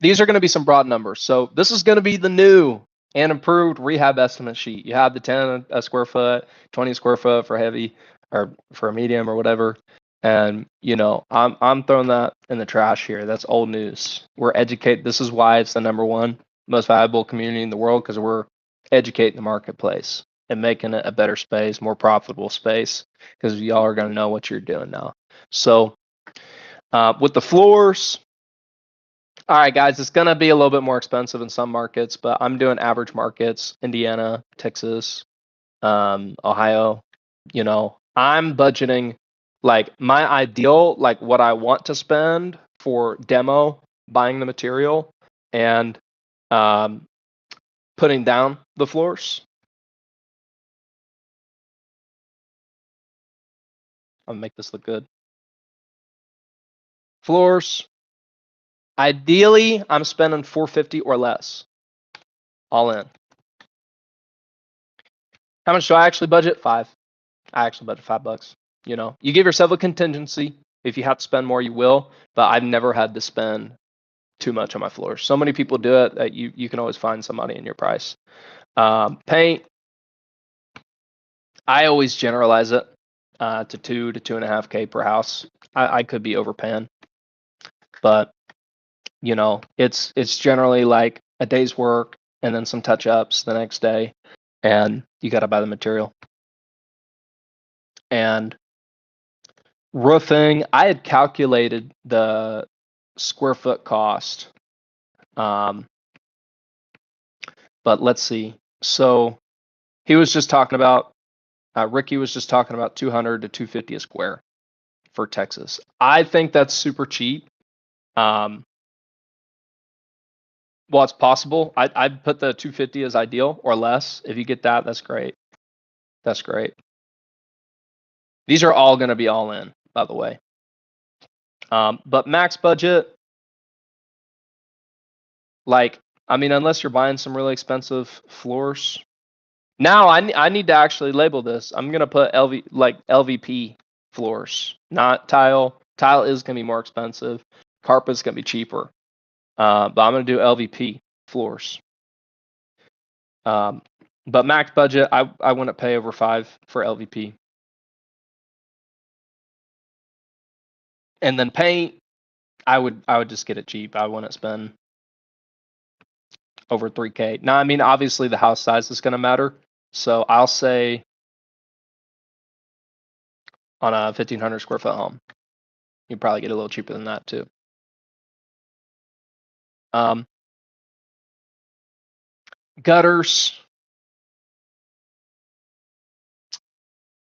These are going to be some broad numbers. So this is going to be the new and improved rehab estimate sheet. You have the 10 a square foot, 20 square foot for heavy or for a medium or whatever. And I'm throwing that in the trash here. That's old news. We're educated. This is why it's the number one most valuable community in the world, because we're educating the marketplace and making it a better space, more profitable space, because y'all are going to know what you're doing now. So with the floors, all right, guys, it's going to be a little bit more expensive in some markets, but I'm doing average markets: Indiana, Texas, Ohio. I'm budgeting like my ideal, like what I want to spend for demo, buying the material, and putting down the floors. I'll make this look good. Floors. Ideally, I'm spending $450 or less, all in. How much do I actually budget? $5. I actually budget $5. You know, you give yourself a contingency. If you have to spend more, you will. But I've never had to spend too much on my floors. So many people do it that you can always find some money in your price. Paint. I always generalize it to 2 to 2.5K per house. I could be overpaying, but you know, it's generally like a day's work and then some touch ups the next day, and you got to buy the material. And roofing, I had calculated the square foot cost, but let's see. So he was just talking about Ricky was just talking about 200 to 250 a square for Texas. I think that's super cheap. Well, it's possible. I'd put the 250 as ideal or less. If you get that, that's great. That's great. These are all going to be all in, by the way. But max budget, like, I mean, unless you're buying some really expensive floors. Now I need to actually label this. I'm going to put LVP floors, not tile. Tile is going to be more expensive. Carpet's going to be cheaper. But I'm going to do LVP floors. But max budget, I wouldn't pay over 5 for LVP. And then paint, I would just get it cheap. I wouldn't spend over 3K. Now, I mean, obviously the house size is going to matter. So I'll say on a 1,500 square foot home, you probably get a little cheaper than that too. Gutters.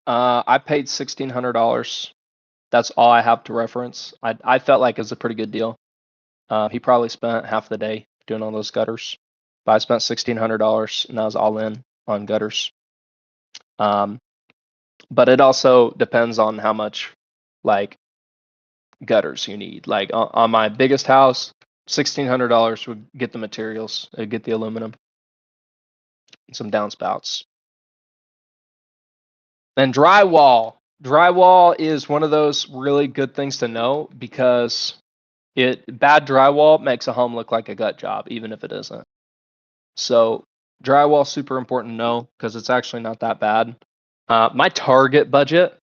I paid $1,600. That's all I have to reference. I felt like it was a pretty good deal. He probably spent half the day doing all those gutters, but I spent $1,600 and that was all in on gutters. But it also depends on how much like gutters you need. Like on my biggest house, $1,600 would get the materials, it'd get the aluminum, and some downspouts. Then drywall. Drywall is one of those really good things to know because bad drywall makes a home look like a gut job, even if it isn't. So drywall super important to know because it's actually not that bad. My target budget.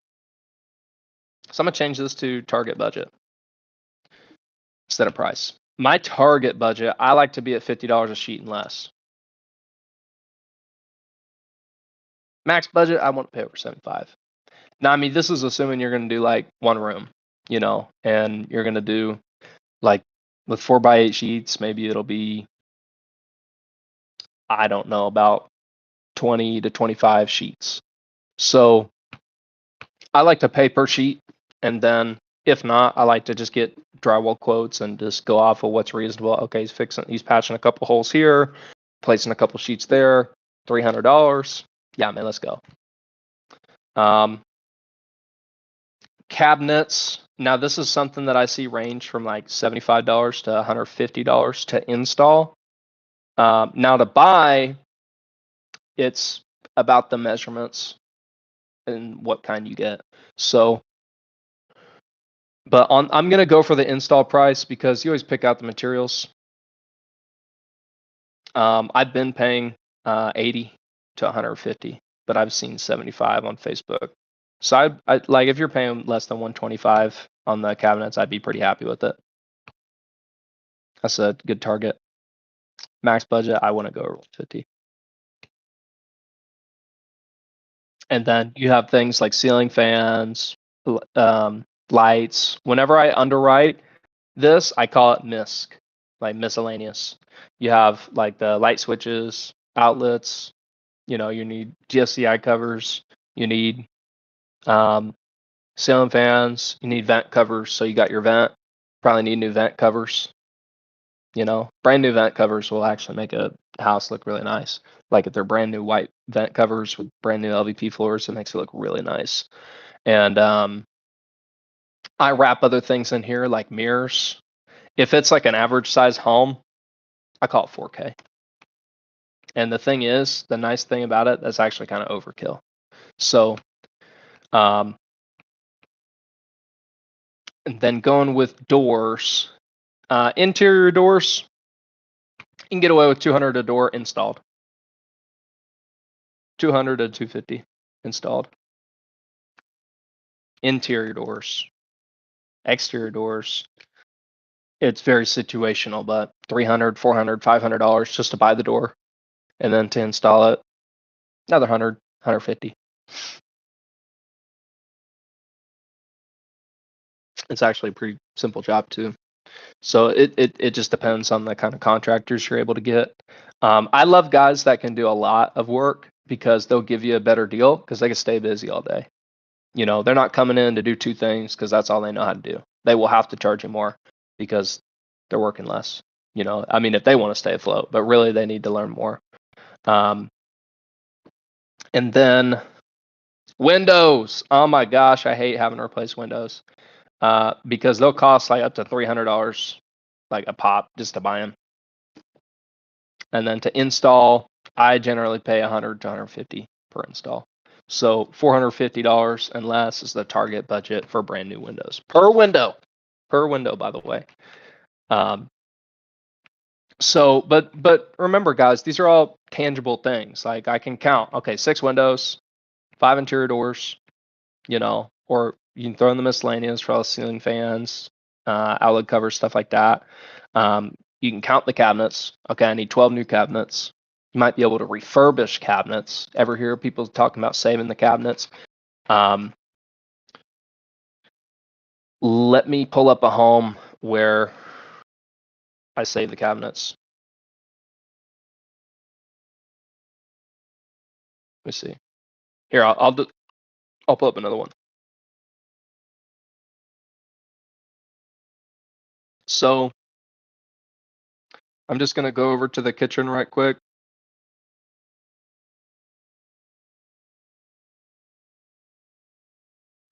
So I'm gonna change this to target budget instead of price. My target budget, I like to be at $50 a sheet and less. Max budget, I want to pay over 75. Now, I mean, this is assuming you're going to do like one room, you know, and you're going to do like with 4x8 sheets, maybe it'll be, I don't know, about 20 to 25 sheets. So I like to pay per sheet. And then if not, I like to just get drywall quotes and just go off of what's reasonable. Okay, he's patching a couple holes here, placing a couple sheets there, $300. Yeah, man, let's go. Cabinets. Now, this is something that I see range from like $75 to $150 to install. Now, to buy, it's about the measurements and what kind you get. So, but I'm going to go for the install price because you always pick out the materials. I've been paying 80 to 150, but I've seen 75 on Facebook. So I like if you're paying less than 125 on the cabinets, I'd be pretty happy with it. That's a good target. Max budget, I want to go over 150. And then you have things like ceiling fans, lights. Whenever I underwrite this, I call it MISC, like miscellaneous. You have like the light switches, outlets. You know, you need GFCI covers. You need ceiling fans. You need vent covers. So you got your vent. Probably need new vent covers. You know, brand new vent covers will actually make a house look really nice. Like if they're brand new white vent covers with brand new LVP floors, it makes it look really nice. And I wrap other things in here like mirrors. If it's like an average size home, I call it 4K. And the thing is, the nice thing about it, that's actually kind of overkill. So, and then going with doors, interior doors, you can get away with 200 a door installed. 200 to 250 installed. Interior doors, exterior doors, it's very situational, but $300, $400, $500 just to buy the door, and then to install it, another 100, 150. It's actually a pretty simple job too. So it just depends on the kind of contractors you're able to get. I love guys that can do a lot of work because they'll give you a better deal because they can stay busy all day. You know, they're not coming in to do two things because that's all they know how to do. They will have to charge you more because they're working less. You know, I mean, if they want to stay afloat, but really they need to learn more. And then windows. Oh my gosh, I hate having to replace windows because they'll cost like up to $300 like a pop just to buy them. And then to install, I generally pay 100 to 150 per install. So $450 and less is the target budget for brand new windows per window, by the way. So, but remember, guys, these are all tangible things. Like I can count, okay, 6 windows, 5 interior doors, you know, or you can throw in the miscellaneous for all the ceiling fans, outlet covers, stuff like that. You can count the cabinets. Okay, I need 12 new cabinets. You might be able to refurbish cabinets. Ever hear people talking about saving the cabinets? Let me pull up a home where I save the cabinets. Let me see. Here, I'll pull up another one. So I'm just gonna go over to the kitchen right quick.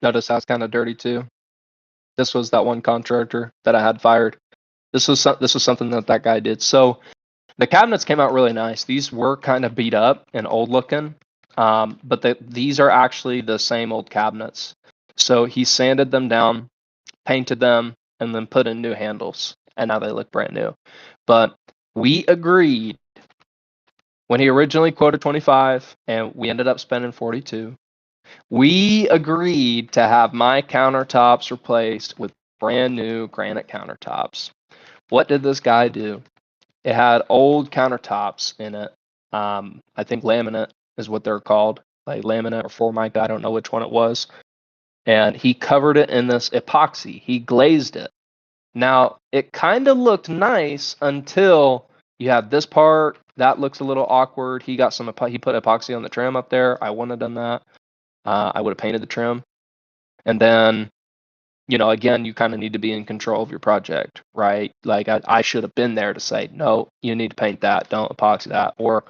Notice how it's kind of dirty too. This was that one contractor that I had fired. This was something that guy did. So the cabinets came out really nice. These were kind of beat up and old looking, but these are actually the same old cabinets. So he sanded them down, painted them, and then put in new handles, and now they look brand new. But we agreed when he originally quoted 25, and we ended up spending 42. We agreed to have my countertops replaced with brand new granite countertops. What did this guy do? It had old countertops in it. I think laminate is what they're called, like laminate or Formica. I don't know which one it was. And he covered it in this epoxy. He glazed it. Now, it kind of looked nice until you have this part. That looks a little awkward. He put epoxy on the trim up there. I wouldn't have done that. I would have painted the trim. And then, you know, again, you kind of need to be in control of your project, right? Like I should have been there to say, no, you need to paint that. Don't epoxy that. Or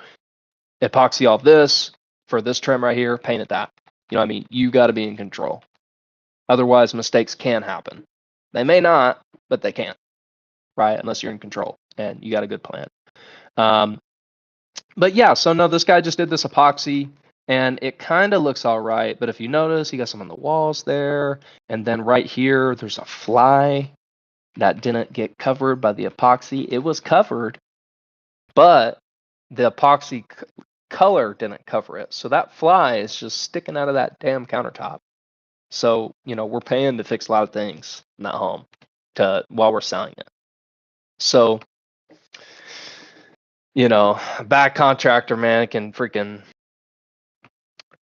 epoxy all this for this trim right here, paint it that. You know what I mean? You got to be in control. Otherwise, mistakes can happen. They may not, but they can, right? Unless you're in control and you got a good plan. But yeah, so no, this guy just did this epoxy and it kind of looks all right. But if you notice, he got some on the walls there. And then right here, there's a fly that didn't get covered by the epoxy. It was covered, but the epoxy color didn't cover it. So that fly is just sticking out of that damn countertop. So, you know, we're paying to fix a lot of things in that home while we're selling it. So, you know, a bad contractor, man, can freaking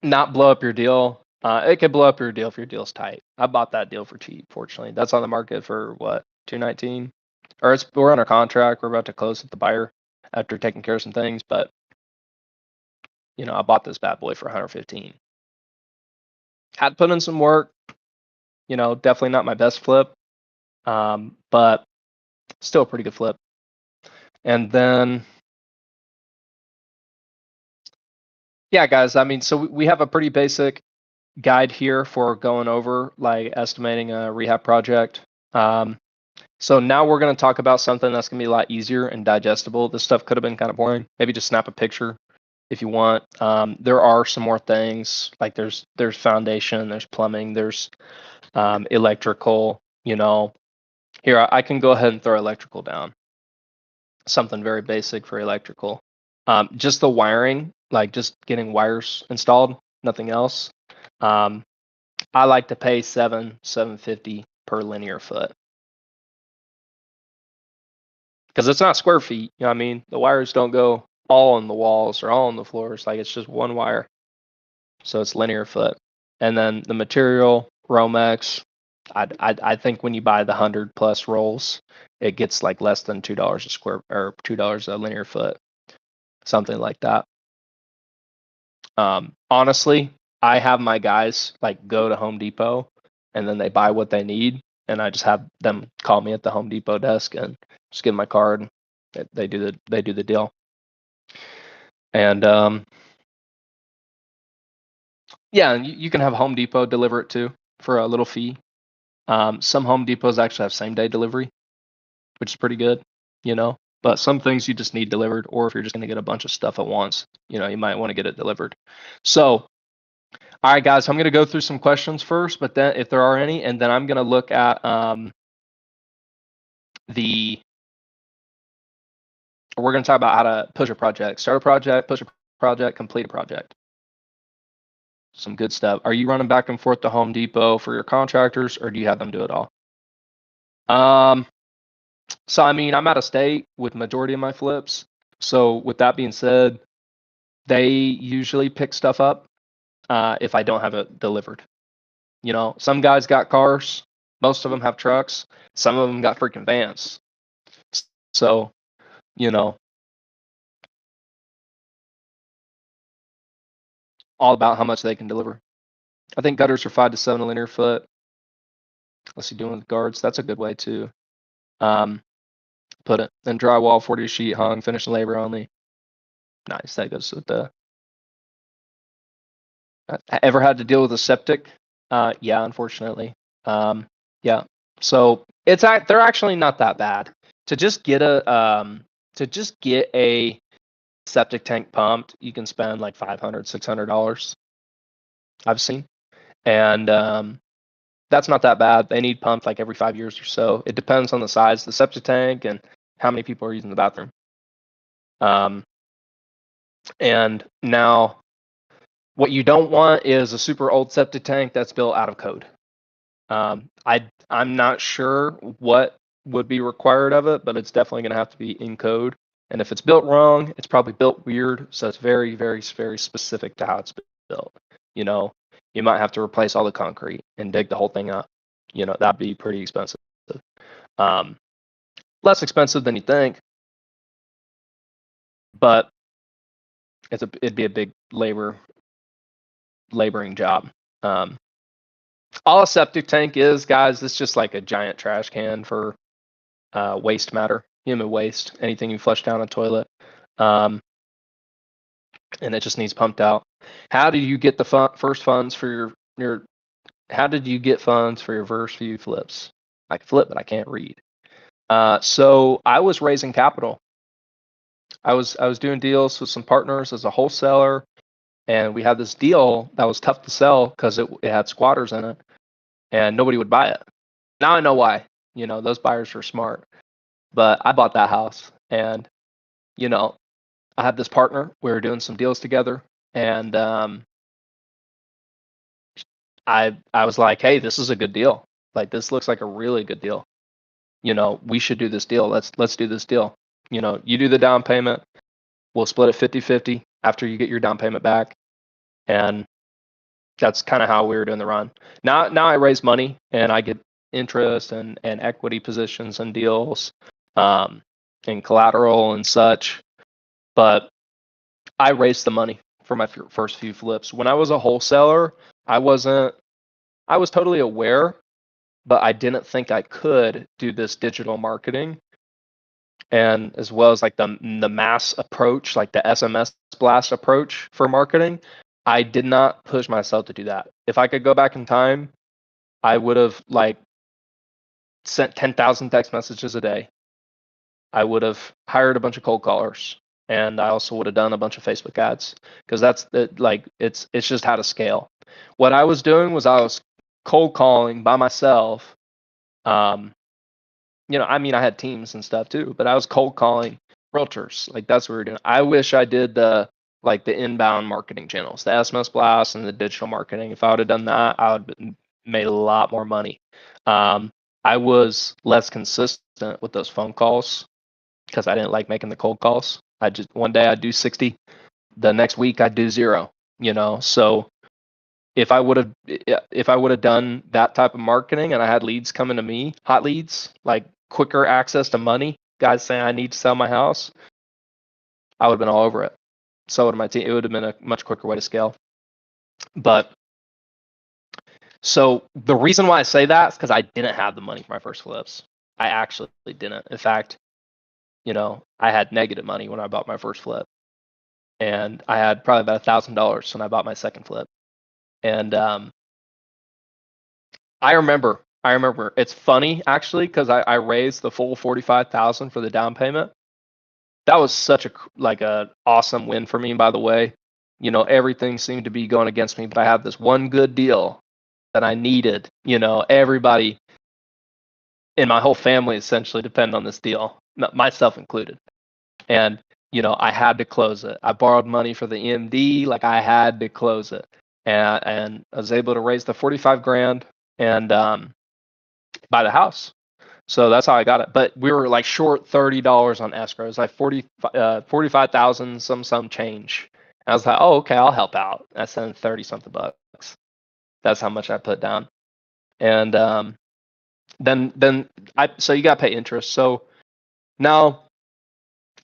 not blow up your deal. It could blow up your deal if your deal's tight. I bought that deal for cheap, fortunately. That's on the market for what, 219? Or we're under contract. We're about to close with the buyer after taking care of some things, but you know, I bought this bad boy for 115. Had to put in some work. You know, definitely not my best flip, but still a pretty good flip. And then, yeah, guys, I mean, so we have a pretty basic guide here for going over like estimating a rehab project. So now we're going to talk about something that's going to be a lot easier and digestible. This stuff could have been kind of boring. Maybe just snap a picture if you want. There are some more things, like there's foundation, there's plumbing, there's electrical. Here I can go ahead and throw electrical down. Something very basic for electrical. Just the wiring, like just getting wires installed, nothing else. I like to pay $750 per linear foot, because it's not square feet. You know what I mean? The wires don't go all on the walls or all on the floors. Like it's just one wire. So it's linear foot. And then the material, Romex, I think when you buy the 100+ rolls, it gets like less than $2 a square, or $2 a linear foot, something like that. Honestly, I have my guys like go to Home Depot and then they buy what they need, and I just have them call me at the Home Depot desk and just give them my card. They do the deal. And yeah, and you can have Home Depot deliver it too for a little fee. Some Home Depots actually have same day delivery, which is pretty good, But some things you just need delivered, or if you're just going to get a bunch of stuff at once, you might want to get it delivered. So, all right, guys, I'm going to go through some questions first, but then if there are any, and then I'm going to look at we're going to talk about how to push a project, start a project, push a project, complete a project. Some good stuff. Are you running back and forth to Home Depot for your contractors, or do you have them do it all? So I mean, I'm out of state with majority of my flips. So with that being said, they usually pick stuff up if I don't have it delivered. Some guys got cars, most of them have trucks, some of them got freaking vans. So, all about how much they can deliver. I think gutters are 5 to 7 a linear foot. Let's see, doing with guards, that's a good way to put it. Then drywall, 40 sheet hung, finished labor only. Nice, that goes with the. Ever had to deal with a septic? Yeah, unfortunately. Yeah. So they're actually not that bad. To just get a septic tank pumped, you can spend like $500, $600. I've seen, and that's not that bad. They need pumped like every 5 years or so. It depends on the size of the septic tank and how many people are using the bathroom. And now, what you don't want is a super old septic tank that's built out of code. I'm not sure what would be required of it, but it's definitely going to have to be in code. And if it's built wrong, it's probably built weird. So it's very, very, very specific to how it's built. You might have to replace all the concrete and dig the whole thing up. That'd be pretty expensive. Less expensive than you think, but it'd be a big laboring job. All a septic tank is, guys, it's just like a giant trash can for waste matter, human waste, anything you flush down a toilet, and it just needs pumped out. How did you get the first funds for your? How did you get funds for your first few flips? I can flip, but I can't read. So I was raising capital. I was doing deals with some partners as a wholesaler, and we had this deal that was tough to sell because it had squatters in it, and nobody would buy it. Now I know why. Those buyers are smart. But I bought that house, and I had this partner. We were doing some deals together, and I was like, hey, this is a good deal. Like, this looks like a really good deal. We should do this deal. Let's do this deal. You do the down payment. We'll split it 50-50 after you get your down payment back. And that's kind of how we were doing the run. Now I raise money and I get interest and equity positions and deals, and collateral and such. But I raised the money for my first few flips. When I was a wholesaler, I was totally aware, but I didn't think I could do this digital marketing, and as well as like the mass approach, like the SMS blast approach for marketing. I did not push myself to do that. If I could go back in time, I would have like sent 10,000 text messages a day. I would have hired a bunch of cold callers, and I also would have done a bunch of Facebook ads, because that's like it's just how to scale. What I was doing was I was cold calling by myself. Um, I mean, I had teams and stuff too, but I was cold calling realtors. Like that's what we were doing. I wish I did the inbound marketing channels, the SMS blast and the digital marketing. If I would have done that, I would have made a lot more money. Um, I was less consistent with those phone calls because I didn't like making the cold calls. I just one day I'd do 60, the next week I'd do 0. So if I would have done that type of marketing and I had leads coming to me, hot leads, like quicker access to money, guys saying I need to sell my house, I would have been all over it. So would my team. It would have been a much quicker way to scale. But so the reason why I say that is because I didn't have the money for my first flips. I actually didn't. In fact, I had negative money when I bought my first flip, and I had probably about $1,000 when I bought my second flip. And I remember it's funny actually because I raised the full 45,000 for the down payment. That was such a awesome win for me, by the way. Everything seemed to be going against me, but I have this one good deal that I needed. Everybody in my whole family essentially depend on this deal, myself included. And I had to close it. I borrowed money for the EMD, like I had to close it, and I was able to raise the 45 grand and buy the house. So that's how I got it. But we were like short $30 on escrow. It was like 45,000 some change. And I was like, oh, okay, I'll help out. I sent 30 something bucks. That's how much I put down. And so you got to pay interest. So now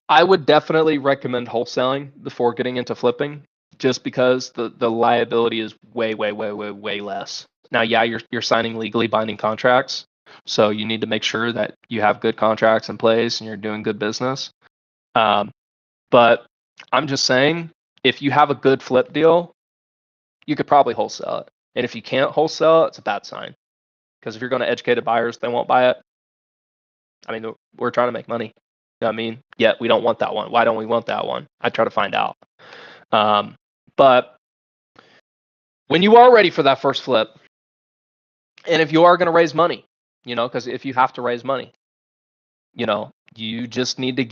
I would definitely recommend wholesaling before getting into flipping, just because the liability is way, way, way, way, way less. Now, yeah, you're signing legally binding contracts, so you need to make sure that you have good contracts in place and you're doing good business. But I'm just saying, if you have a good flip deal, you could probably wholesale it. And if you can't wholesale it, it's a bad sign. Because if you're going to educated buyers, they won't buy it. I mean, we're trying to make money. You know what I mean? Yet we don't want that one. Why don't we want that one? I try to find out. But when you are ready for that first flip, and if you are going to raise money, because if you have to raise money, you just need to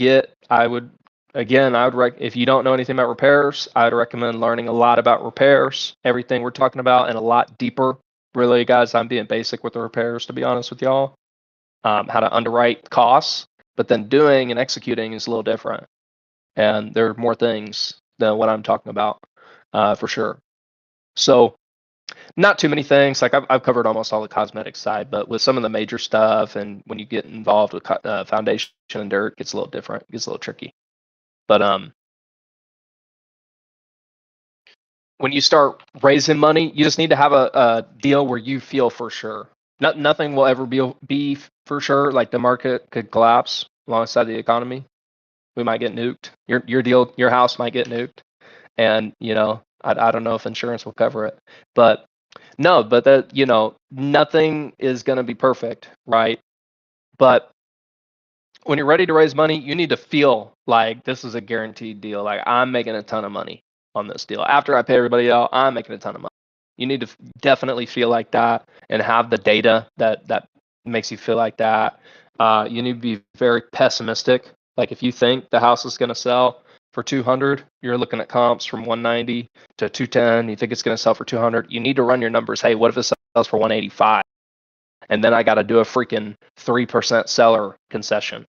if you don't know anything about repairs, I would recommend learning a lot about repairs, everything we're talking about, and a lot deeper. Really, guys, I'm being basic with the repairs, to be honest with y'all. How to underwrite costs, but then doing and executing is a little different. And there are more things than what I'm talking about, for sure. So not too many things. Like I've covered almost all the cosmetic side, but with some of the major stuff, and when you get involved with foundation and dirt, it gets a little different. It gets a little tricky. But when you start raising money, you just need to have a deal where you feel for sure. Nothing will ever be for sure. Like the market could collapse alongside the economy. We might get nuked. Your house might get nuked, and I don't know if insurance will cover it. But no, but nothing is going to be perfect, right? But when you're ready to raise money, you need to feel like this is a guaranteed deal. Like I'm making a ton of money on this deal. After I pay everybody out, I'm making a ton of money. You need to definitely feel like that and have the data that makes you feel like that. You need to be very pessimistic. Like if you think the house is going to sell for 200, you're looking at comps from 190 to 210. You think it's going to sell for 200. You need to run your numbers. Hey, what if it sells for 185? And then I got to do a freaking 3% seller concession,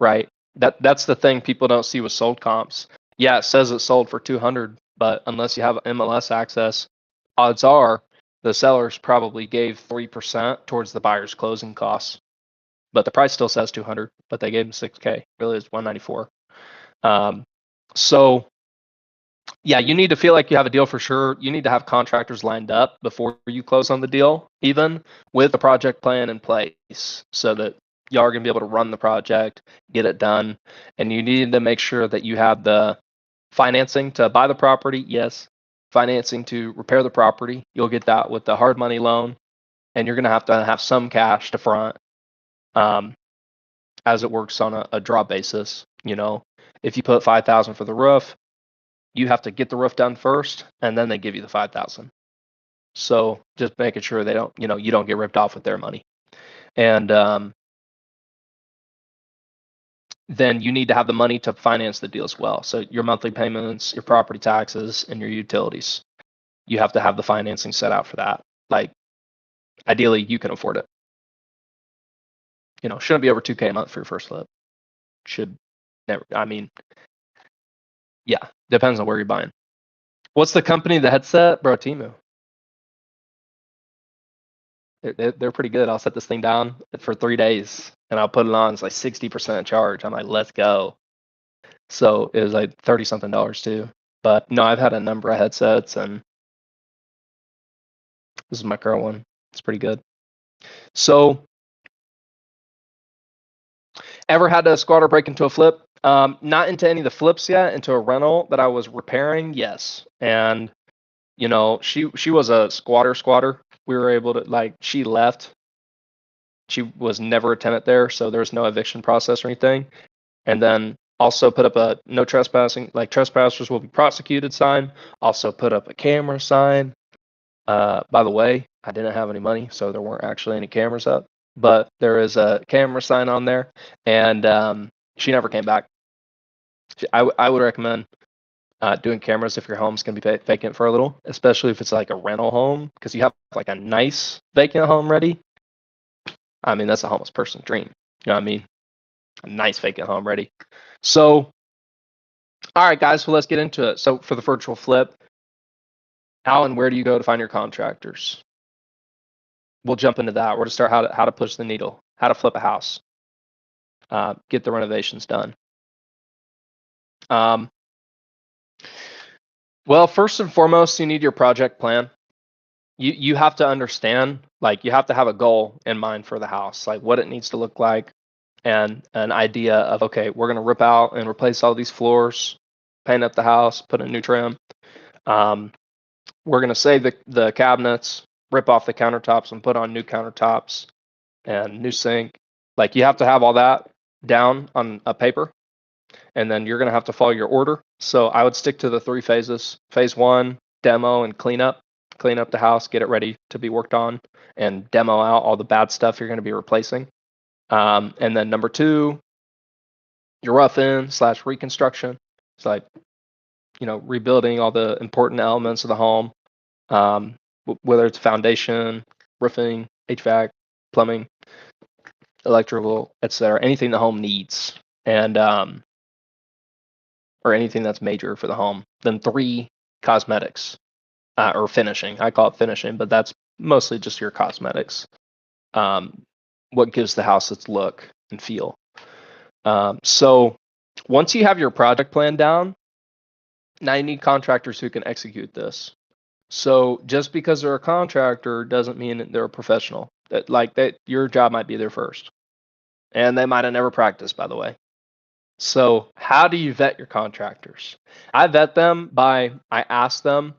right? That's the thing people don't see with sold comps. Yeah, it says it sold for 200, but unless you have MLS access, odds are the sellers probably gave 3% towards the buyer's closing costs. But the price still says 200, but they gave them 6K. Really, it's 194. So yeah, you need to feel like you have a deal for sure. You need to have contractors lined up before you close on the deal, even with a project plan in place, so that y'all are going to be able to run the project, get it done. And you need to make sure that you have the Financing to buy the property, yes. Financing to repair the property, you'll get that with the hard money loan, and you're going to have some cash to front, as it works on a draw basis. If you put 5,000 for the roof, you have to get the roof done first, and then they give you the 5,000. So just making sure they don't, you don't get ripped off with their money. And then you need to have the money to finance the deal as well. So your monthly payments, your property taxes, and your utilities, you have to have the financing set out for that. Like, ideally, you can afford it. Shouldn't be over 2K a month for your first flip. Should never. I mean, yeah, depends on where you're buying. What's the company, the headset, bro? Temu. They're pretty good. I'll set this thing down for 3 days and I'll put it on. It's like 60% charge. I'm like, let's go. So it was like 30 something dollars too. But no, I've had a number of headsets, and this is my current one. It's pretty good. So, ever had a squatter break into a flip? Not into any of the flips yet. Into a rental that I was repairing, yes. And she was a squatter. We were able to, she left. She was never a tenant there, so there was no eviction process or anything. And then also put up a no trespassing, like trespassers will be prosecuted sign. Also put up a camera sign. By the way, I didn't have any money, so there weren't actually any cameras up. But there is a camera sign on there, and she never came back. I would recommend doing cameras if your home's going to be vacant for a little, especially if it's like a rental home, because you have like a nice vacant home ready. I mean, that's a homeless person's dream. You know what I mean? A nice vacant home ready. So, all right, guys, so let's get into it. So for the virtual flip, Alan, where do you go to find your contractors? We'll jump into that. We're to start how to push the needle, how to flip a house, get the renovations done. Well, first and foremost, you need your project plan. You have to understand, like, you have to have a goal in mind for the house, like what it needs to look like, and an idea of, okay, we're going to rip out and replace all these floors, paint up the house, put in new trim. We're going to save the cabinets, rip off the countertops and put on new countertops and new sink. Like, you have to have all that down on a paper, and then you're going to have to follow your order. So I would stick to the 3 phases. Phase 1, demo and clean up the house, get it ready to be worked on, and demo out all the bad stuff you're going to be replacing. And then number 2, your rough in / reconstruction. It's like, rebuilding all the important elements of the home, whether it's foundation, roofing, HVAC, plumbing, electrical, etc. Anything the home needs, and or anything that's major for the home. Then 3, cosmetics, or finishing. I call it finishing, but that's mostly just your cosmetics. What gives the house its look and feel. So once you have your project plan down, now you need contractors who can execute this. So just because they're a contractor doesn't mean they're a professional. That your job might be there first, and they might have never practiced, by the way. So how do you vet your contractors? I vet them I ask them,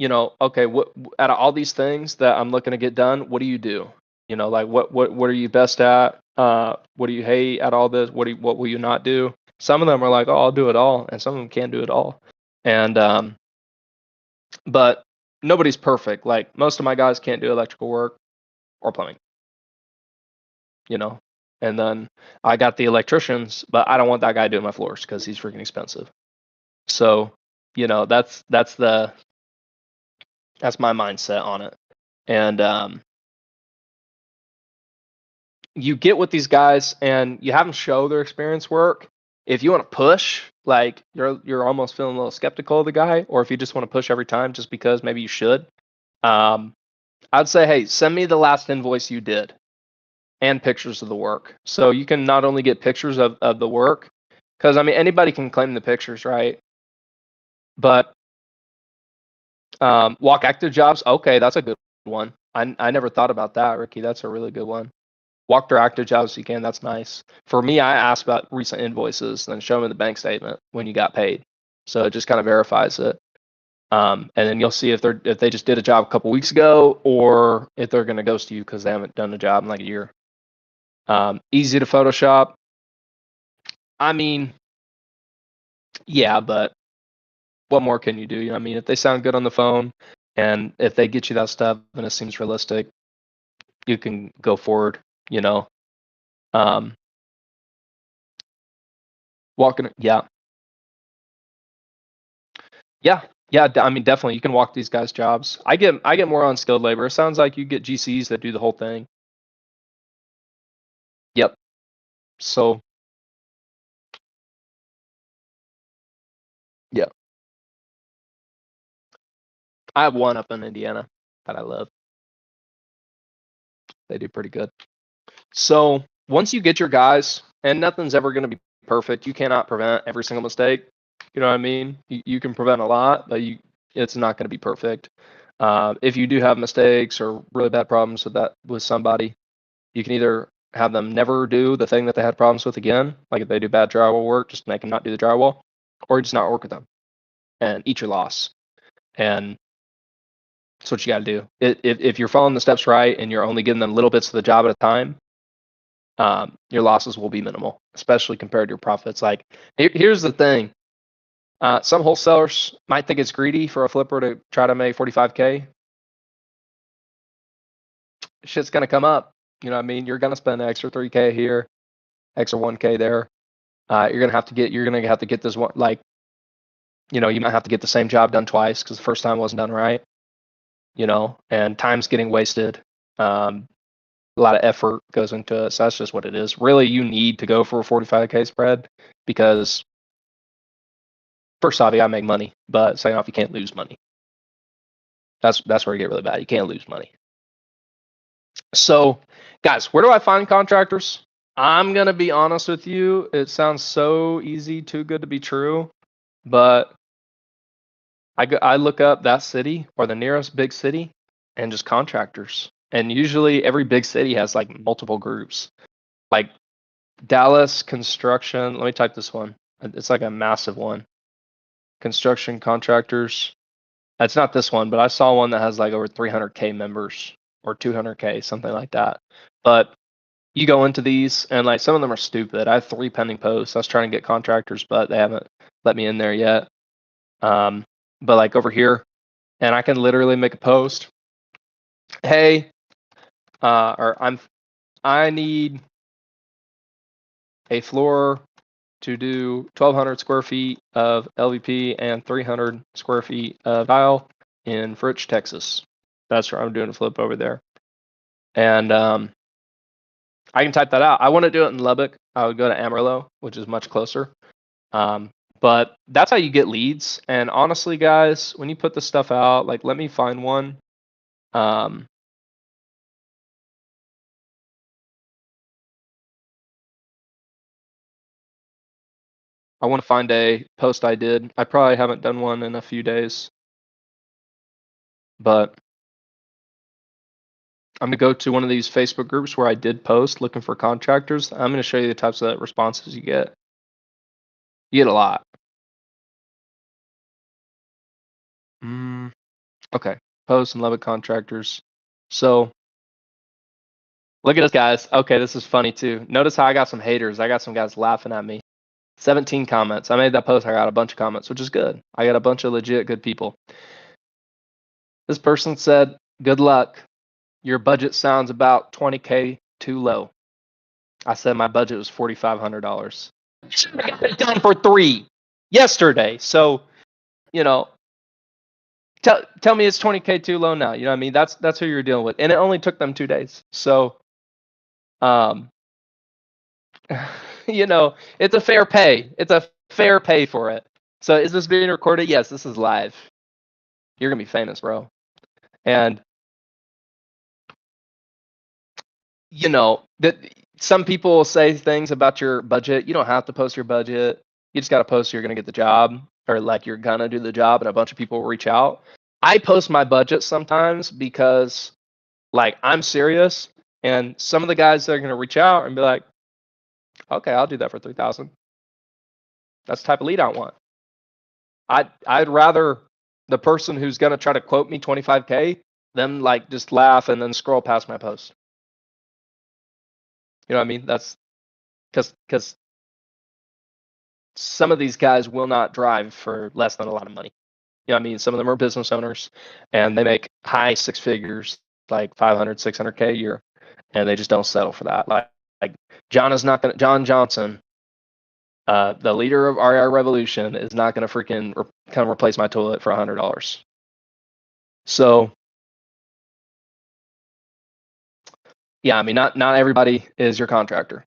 okay, what out of all these things that I'm looking to get done, what do you do? What are you best at? What do you hate at all this? What will you not do? Some of them are like, oh, I'll do it all, and some of them can't do it all. And but nobody's perfect. Like, most of my guys can't do electrical work or plumbing. And then I got the electricians, but I don't want that guy doing my floors because he's freaking expensive. So, that's my mindset on it. And you get with these guys and you have them show their experience work. If you want to push, like, you're almost feeling a little skeptical of the guy, or if you just want to push every time just because maybe you should, I'd say, hey, send me the last invoice you did and pictures of the work. So you can not only get pictures of the work, because I mean, anybody can claim the pictures, right? But walk active jobs, okay, that's a good one. I never thought about that, Ricky. That's a really good one. Walk through active jobs if you can. That's nice. For me, I ask about recent invoices, then show me the bank statement when you got paid. So it just kind of verifies it. And then you'll see if they just did a job a couple weeks ago, or if they're going to ghost you because they haven't done a job in like a year. Easy to Photoshop. I mean, yeah, but what more can you do? You know what I mean? If they sound good on the phone and if they get you that stuff and it seems realistic, you can go forward, you know. Walking, yeah. Yeah, yeah. I mean, definitely, you can walk these guys' jobs. I get more on skilled labor. It sounds like you get GCs that do the whole thing. Yep. So yeah, I have one up in Indiana that I love. They do pretty good. So once you get your guys, and nothing's ever going to be perfect. You cannot prevent every single mistake. You know what I mean? You can prevent a lot, but it's not going to be perfect. If you do have mistakes or really bad problems with somebody, you can either have them never do the thing that they had problems with again, like if they do bad drywall work, just make them not do the drywall, or just not work with them and eat your loss. And that's what you got to do. If you're following the steps right and you're only giving them little bits of the job at a time, your losses will be minimal, especially compared to your profits. Like, here's the thing. Some wholesalers might think it's greedy for a flipper to try to make 45K. Shit's going to come up. You know what I mean? You're going to spend an extra 3K here, extra 1K there. You're going to have to get this one, like, you know, you might have to get the same job done twice because the first time wasn't done right, you know, and time's getting wasted. A lot of effort goes into it. So that's just what it is. Really, you need to go for a 45K spread because first off, you gotta make money, but second off, you can't lose money. That's where you get really bad. You can't lose money. So, guys, where do I find contractors? I'm gonna be honest with you. It sounds so easy, too good to be true, but I look up that city or the nearest big city and just contractors. And usually every big city has like multiple groups. Like Dallas construction. Let me type this one. It's like a massive one. Construction contractors. That's not this one, but I saw one that has like over 300K members or 200K, something like that. But you go into these and like some of them are stupid. I have 3 pending posts. I was trying to get contractors, but they haven't let me in there yet. But like over here, and I can literally make a post. Hey, I need a floor to do 1,200 square feet of LVP and 300 square feet of tile in Fritch, Texas. That's where I'm doing a flip over there. And I can type that out. I want to do it in Lubbock. I would go to Amarillo, which is much closer. But that's how you get leads. And honestly, guys, when you put this stuff out, like let me find one. I want to find a post I did. I probably haven't done one in a few days, but I'm going to go to one of these Facebook groups where I did post looking for contractors. I'm going to show you the types of responses you get. You get a lot. Okay, post and Lubbock contractors. So look at this, guys. Okay, this is funny too. Notice how I got some haters. I got some guys laughing at me. 17 comments. I made that post. I got a bunch of comments, which is good. I got a bunch of legit good people. This person said, "Good luck. Your budget sounds about 20K too low." I said my budget was $4,500. I got it done for 3 yesterday. So, you know, tell me it's 20K too low now. You know what I mean? That's who you're dealing with. And it only took them 2 days. So, you know, it's a fair pay. It's a fair pay for it. So is this being recorded? Yes, this is live. You're going to be famous, bro. And you know, that some people will say things about your budget. You don't have to post your budget. You just got to post you're going to get the job or like you're going to do the job and a bunch of people will reach out. I post my budget sometimes because like I'm serious and some of the guys that are going to reach out and be like, okay, I'll do that for 3,000. That's the type of lead I want. I'd rather the person who's gonna try to quote me 25K, them like just laugh and then scroll past my post. You know what I mean? That's because some of these guys will not drive for less than a lot of money. You know what I mean? Some of them are business owners and they make high six figures, like 500, 600K a year, and they just don't settle for that. Like John Johnson, the leader of REI Revolution, is not gonna freaking come replace my toilet for $100. So yeah, I mean, not everybody is your contractor.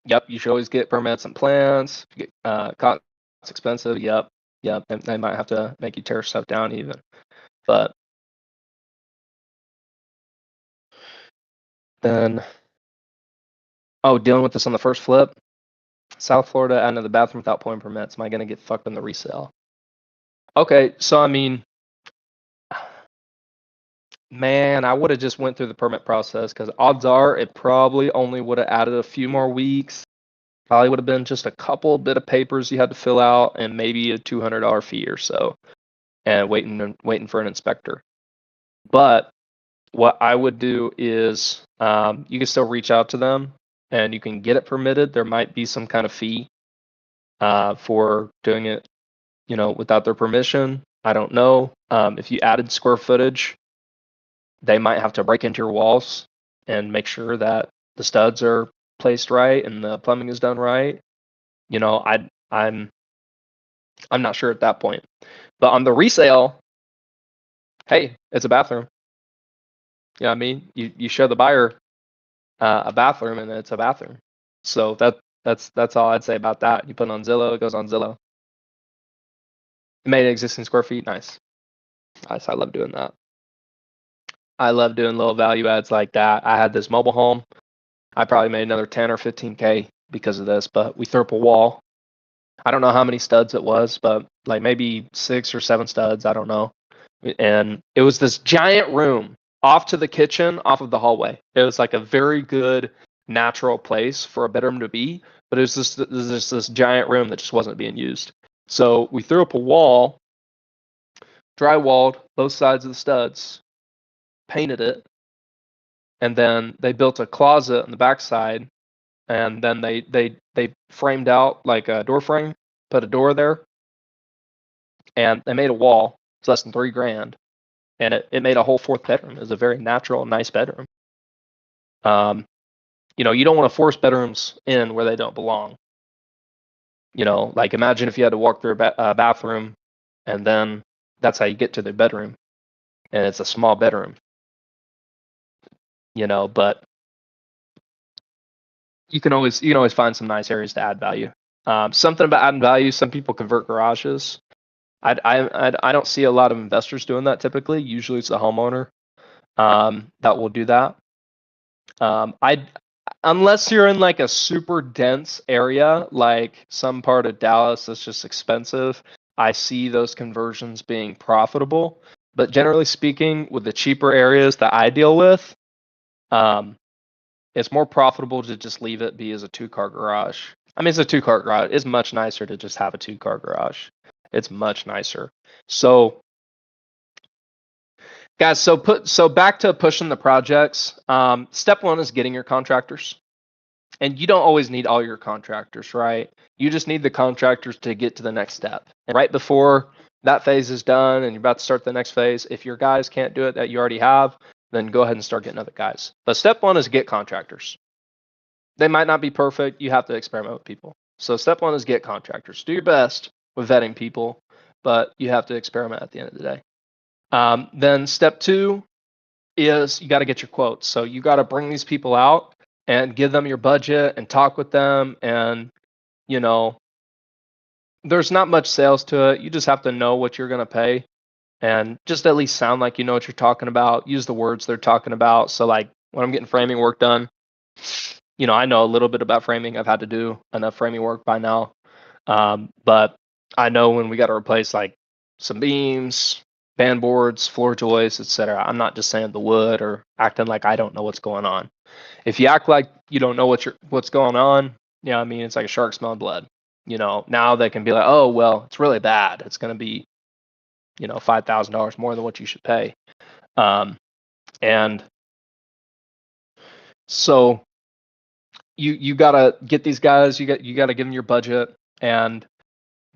Yep, you should always get permits and plans. Cost expensive. Yep, and they might have to make you tear stuff down even. But then, dealing with this on the first flip. South Florida, out of the bathroom without pulling permits. Am I gonna get fucked in the resale? Okay, so I mean, man, I would have just went through the permit process because odds are it probably only would have added a few more weeks. Probably would have been just a couple bit of papers you had to fill out and maybe a $200 fee or so, and waiting for an inspector. But what I would do is you can still reach out to them and you can get it permitted. There might be some kind of fee for doing it, without their permission. I don't know. If you added square footage, they might have to break into your walls and make sure that the studs are placed right and the plumbing is done right. I'm not sure at that point. But on the resale, hey, it's a bathroom. You know what I mean? You show the buyer a bathroom and it's a bathroom. So that's all I'd say about that. You put it on Zillow, it goes on Zillow. It made existing square feet. Nice. I love doing that. I love doing little value adds like that. I had this mobile home. I probably made another 10 or 15K because of this, but we threw up a wall. I don't know how many studs it was, but like maybe 6 or 7 studs. I don't know. And it was this giant room off to the kitchen, off of the hallway. It was like a very good natural place for a bedroom to be, but it was just this giant room that just wasn't being used. So we threw up a wall, drywalled both sides of the studs, painted it, and then they built a closet on the backside, and then they framed out like a door frame, put a door there, and they made a wall. It's less than $3,000, and it made a whole 4th bedroom. It was a very natural, nice bedroom. You don't want to force bedrooms in where they don't belong. Like imagine if you had to walk through a bathroom, and then that's how you get to the bedroom, and it's a small bedroom. But you can always find some nice areas to add value. Something about adding value. Some people convert garages. I don't see a lot of investors doing that typically. Usually it's the homeowner that will do that. Unless you're in like a super dense area, like some part of Dallas that's just expensive, I see those conversions being profitable. But generally speaking, with the cheaper areas that I deal with, it's more profitable to just leave it be as a 2-car garage. I mean, it's a 2-car garage. It's much nicer to just have a 2-car garage. It's much nicer. So, guys, so back to pushing the projects. Step 1 is getting your contractors. And you don't always need all your contractors, right? You just need the contractors to get to the next step. And right before that phase is done and you're about to start the next phase, if your guys can't do it that you already have, then go ahead and start getting other guys. But step 1 is get contractors. They might not be perfect. You have to experiment with people. So step 1 is get contractors. Do your best with vetting people, but you have to experiment at the end of the day. Then step 2 is you got to get your quotes. So you got to bring these people out and give them your budget and talk with them. And, there's not much sales to it. You just have to know what you're going to pay and just at least sound like you know what you're talking about. Use the words they're talking about. So like when I'm getting framing work done, I know a little bit about framing. I've had to do enough framing work by now. But I know when we got to replace like some beams, band boards, floor joists, etc. I'm not just saying the wood or acting like I don't know what's going on. If you act like you don't know what's going on, it's like a shark smelling blood. Now they can be like, oh, well, it's really bad. It's going to be, $5,000 more than what you should pay. And so you gotta get these guys. You gotta give them your budget. And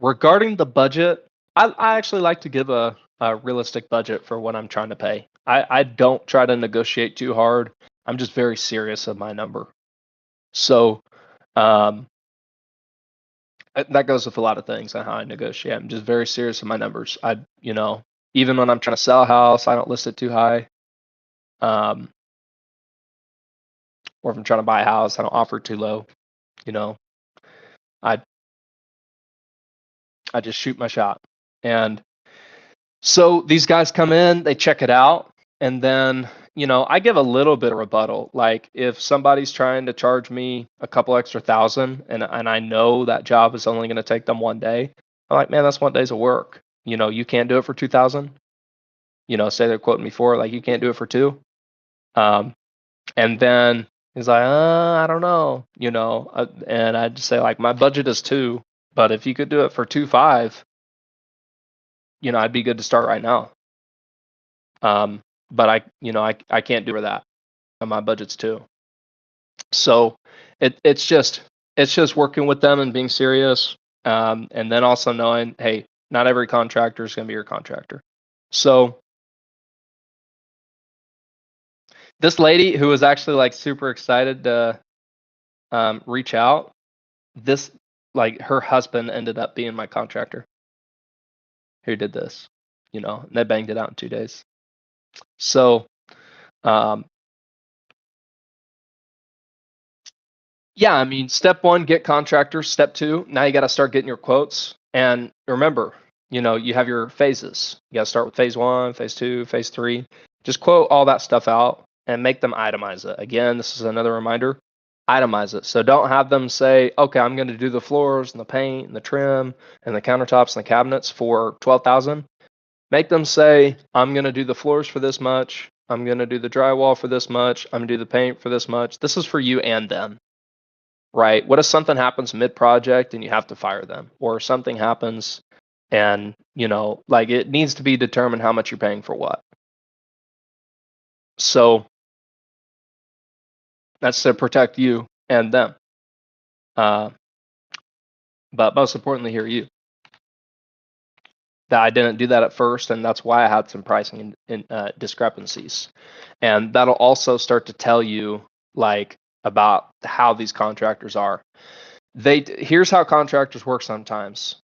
regarding the budget, I actually like to give a realistic budget for what I'm trying to pay. I don't try to negotiate too hard. I'm just very serious of my number. So um, that goes with a lot of things on how I negotiate. I'm just very serious of my numbers. Even when I'm trying to sell a house, I don't list it too high. Or if I'm trying to buy a house, I don't offer too low. I I just shoot my shot. And so these guys come in, they check it out, and then I give a little bit of rebuttal. Like if somebody's trying to charge me a couple extra thousand, and I know that job is only going to take them one day, I'm like, man, that's 1 day's of work. You can't do it for 2,000. Say they're quoting me for like you can't do it for two. And then he's like, I don't know, and I just say like my budget is two, but if you could do it for 2.5, I'd be good to start right now. But I can't do that. And my budget's two. So it's just working with them and being serious. And then also knowing, hey, not every contractor is going to be your contractor. So this lady who was actually like super excited to reach out, like her husband ended up being my contractor who did this, and they banged it out in 2 days. So yeah, I mean, step one, get contractors. Step two, now you got to start getting your quotes. And remember, you have your phases. You got to start with phase one, phase two, phase three. Just quote all that stuff out and make them itemize it. Again, this is another reminder, itemize it. So don't have them say, okay, I'm going to do the floors and the paint and the trim and the countertops and the cabinets for 12,000. Make them say, I'm going to do the floors for this much. I'm going to do the drywall for this much. I'm going to do the paint for this much. This is for you and them. Right? What if something happens mid-project and you have to fire them, or something happens and like it needs to be determined how much you're paying for what? So that's to protect you and them, but most importantly, here you. That I didn't do that at first, and that's why I had some pricing discrepancies, and that'll also start to tell you like about how these contractors are. Here's how contractors work sometimes.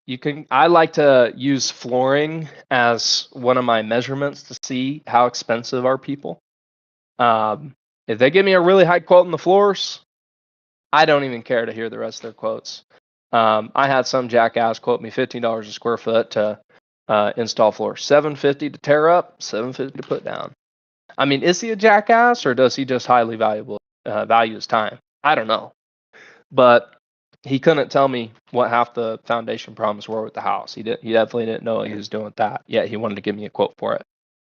I like to use flooring as one of my measurements to see how expensive are people. If they give me a really high quote on the floors, I don't even care to hear the rest of their quotes. I had some jackass quote me $15 a square foot to install floors, $750 to tear up, $750 to put down. I mean, is he a jackass, or does he just highly value his time? I don't know, but he couldn't tell me what half the foundation problems were with the house. He definitely didn't know what he was doing with that. Yet he wanted to give me a quote for it.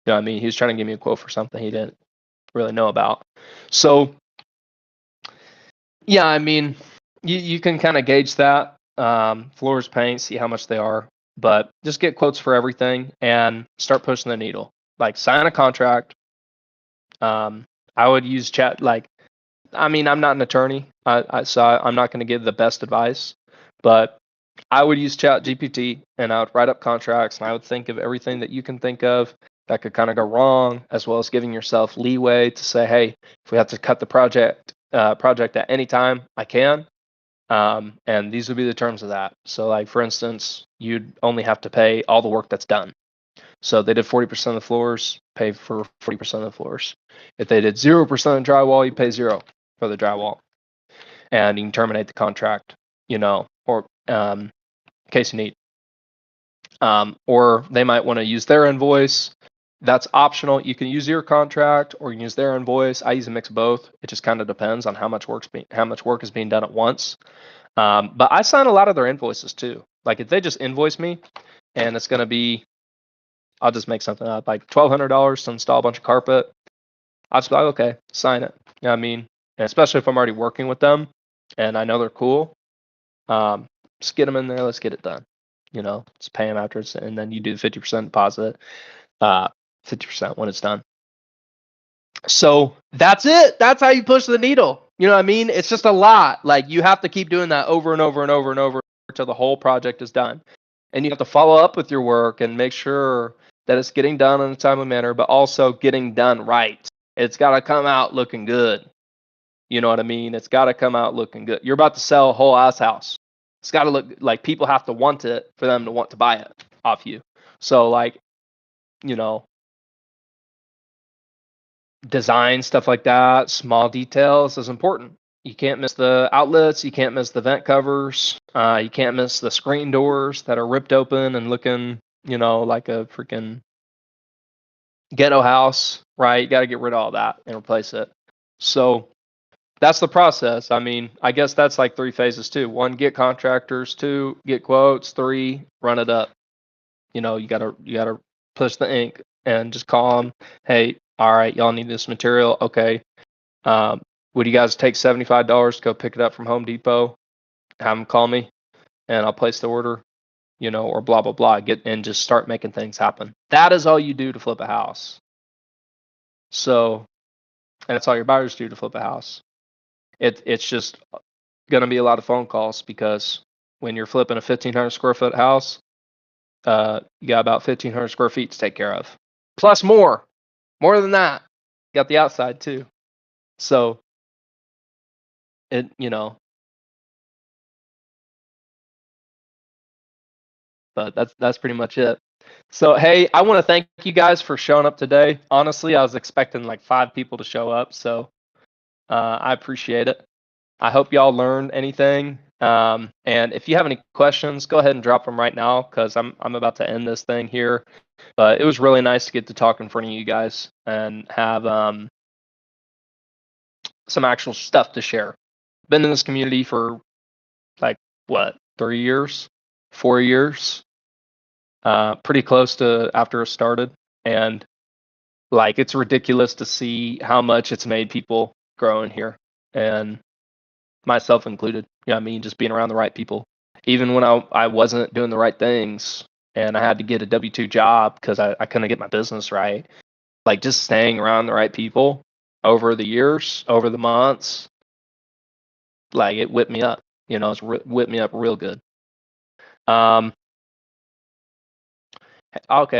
You know what I mean? He was trying to give me a quote for something he didn't really know about. So yeah, I mean, you can kind of gauge that. Floors, paint, see how much they are, but just get quotes for everything and start pushing the needle. Like sign a contract. I would use chat. I'm not an attorney, so I'm not going to give the best advice, but I would use Chat GPT and I would write up contracts, and I would think of everything that you can think of that could kind of go wrong, as well as giving yourself leeway to say, hey, if we have to cut the project at any time, I can. And these would be the terms of that. So like, for instance, you'd only have to pay all the work that's done. So they did 40% of the floors, pay for 40% of the floors. If they did 0% of drywall, you pay zero for the drywall. And you can terminate the contract, or in case you need. Or they might want to use their invoice. That's optional. You can use your contract or you can use their invoice. I use a mix of both. It just kind of depends on how much work is being done at once. But I sign a lot of their invoices too. Like if they just invoice me and it's going to be, I'll just make something up, like $1,200 to install a bunch of carpet. I'll just be like, okay, sign it. You know what I mean? And especially if I'm already working with them and I know they're cool. Just get them in there. Let's get it done. Just pay them after it's, and then you do the 50% deposit, 50% when it's done. So that's it. That's how you push the needle. You know what I mean? It's just a lot. Like, you have to keep doing that over and over and over and over until the whole project is done. And you have to follow up with your work and make sure that it's getting done in a timely manner, but also getting done right. It's got to come out looking good. You know what I mean? It's got to come out looking good. You're about to sell a whole ass house. It's got to look like people have to want it for them to want to buy it off you. So, like, design, stuff like that, small details is important. You can't miss the outlets. You can't miss the vent covers. You can't miss the screen doors that are ripped open and looking, like a freaking ghetto house, right? You got to get rid of all that and replace it. So that's the process. I mean, I guess that's like 3 phases too. 1, get contractors. 2, get quotes. 3, run it up. You gotta push the ink and just call them. Hey, all right, y'all need this material. Okay. Would you guys take $75 to go pick it up from Home Depot? Have them call me and I'll place the order, or blah, blah, blah. And just start making things happen. That is all you do to flip a house. So, and that's all your buyers do to flip a house. It's just going to be a lot of phone calls, because when you're flipping a 1,500 square foot house, you got about 1,500 square feet to take care of. Plus more than that. You got the outside too. So but that's pretty much it. So, hey, I want to thank you guys for showing up today. Honestly, I was expecting like 5 people to show up, so I appreciate it. I hope y'all learned anything. And if you have any questions, go ahead and drop them right now, because I'm about to end this thing here. But it was really nice to get to talk in front of you guys and have some actual stuff to share. Been in this community for like 3 years, 4 years, pretty close to after it started, and like, it's ridiculous to see how much it's made people grow in here, and myself included. I mean, just being around the right people, even when I wasn't doing the right things and I had to get a W-2 job because I couldn't get my business right. Like, just staying around the right people over the years, over the months, like, it whipped me up. It's whipped me up real good. Okay,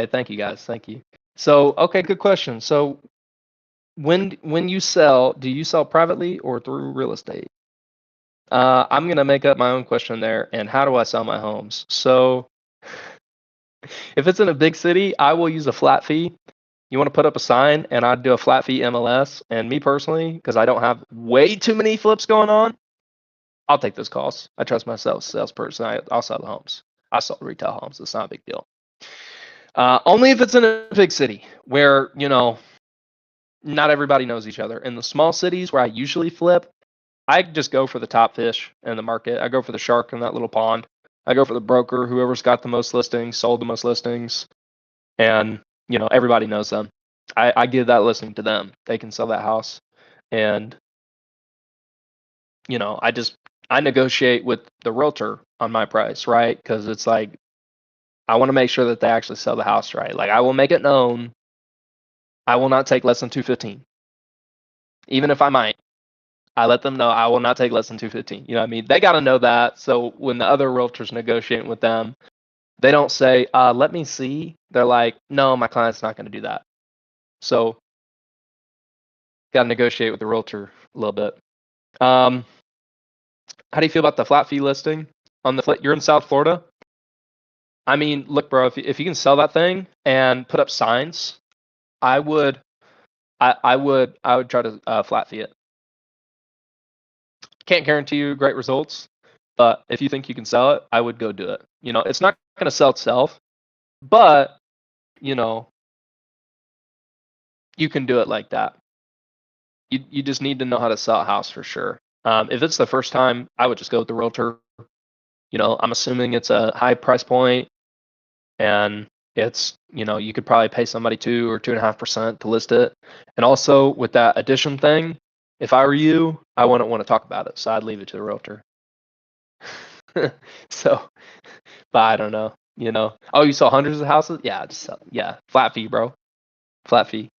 thank you guys. Thank you. So, okay, good question. So, when you sell, do you sell privately or through real estate? I'm gonna make up my own question there. And how do I sell my homes? So, if it's in a big city, I will use a flat fee. You want to put up a sign, and I'd do a flat fee MLS. And me personally, because I don't have way too many flips going on, I'll take those calls. I trust myself, salesperson. I'll sell the homes. I sell retail homes. It's not a big deal. Only if it's in a big city where, not everybody knows each other. In the small cities where I usually flip, I just go for the top fish in the market. I go for the shark in that little pond. I go for the broker, whoever's got the most listings, sold the most listings, and everybody knows them. I give that listing to them. They can sell that house, and I negotiate with the realtor on my price, right? Because it's like, I want to make sure that they actually sell the house right. Like, I will make it known I will not take less than 215. Even if I might, I let them know I will not take less than 215. You know what I mean? They got to know that. So when the other realtors negotiating with them, they don't say, let me see. They're like, no, my client's not going to do that. So got to negotiate with the realtor a little bit. How do you feel about the flat fee listing on the you're in South Florida? I mean, look, bro, if you can sell that thing and put up signs, I would try to flat fee it. Can't guarantee you great results, but if you think you can sell it, I would go do it. It's not going to sell itself, but you can do it like that. You just need to know how to sell a house for sure. If it's the first time, I would just go with the realtor. I'm assuming it's a high price point, and it's you could probably pay somebody 2 or 2.5% to list it. And also with that addition thing, if I were you, I wouldn't want to talk about it, so I'd leave it to the realtor. So, but I don't know. Oh, you saw hundreds of houses? Yeah, yeah, flat fee, bro. Flat fee.